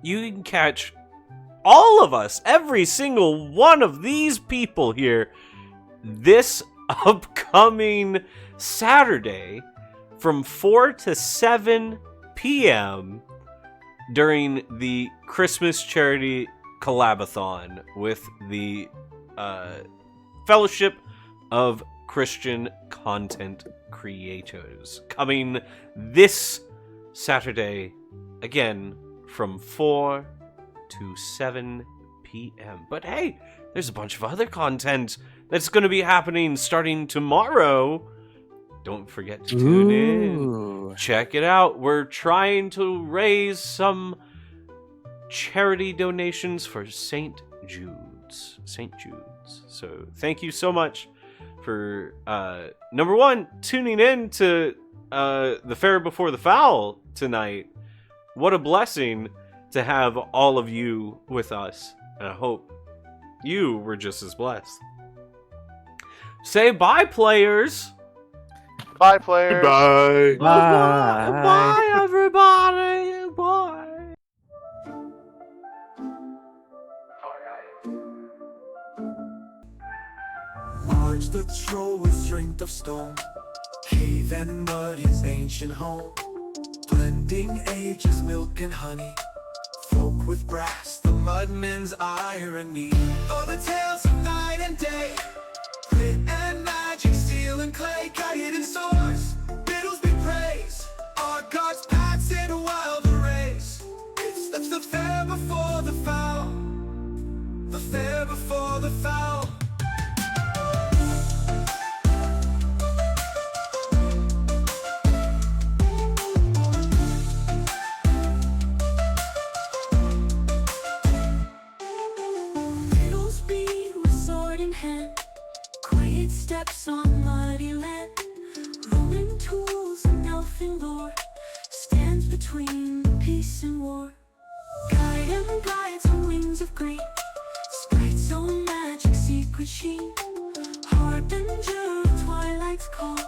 you can catch all of us, every single one of these people here, this upcoming Saturday from 4 to 7 p.m. during the Christmas charity collabathon with the Fellowship of Christian Content Creators, coming this Saturday again from 4 to 7 p.m. But hey, there's a bunch of other content that's going to be happening starting tomorrow. Don't forget to tune in. Ooh. Check it out. We're trying to raise some charity donations for St. Jude's. St. Jude's. So thank you so much for, number one, tuning in to the Fair Before the Foul tonight. What a blessing to have all of you with us. And I hope you were just as blessed. Say bye, players. Bye, players. Bye. Bye. Bye, everybody. Bye. Arch the troll with strength of stone, cave and mud his ancient home, blending ages, milk and honey, folk with brass, the mudmen's irony. Oh, the tales of night and day, grit and magic, steel and clay, guided in swords, riddles be praised, our gods paths in a wild race. It's the fair before the foul, the fair before the foul. Riddles beat with sword in hand, quiet steps on muddy land, Roman tools and elfin lore, stands between peace and war. Guide and guides on wings of green, sprite's own magic, secret sheen, harbinger of twilight's call,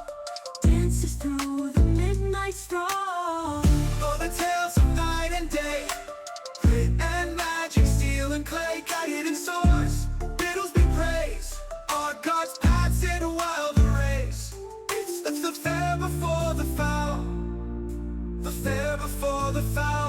dances through the midnight straw. Oh, the tales of night and day, grit and magic, steel and clay, guided in swords, riddles be praised, our gods paths in a wild race. It's the fair before the foul, the fair before the foul.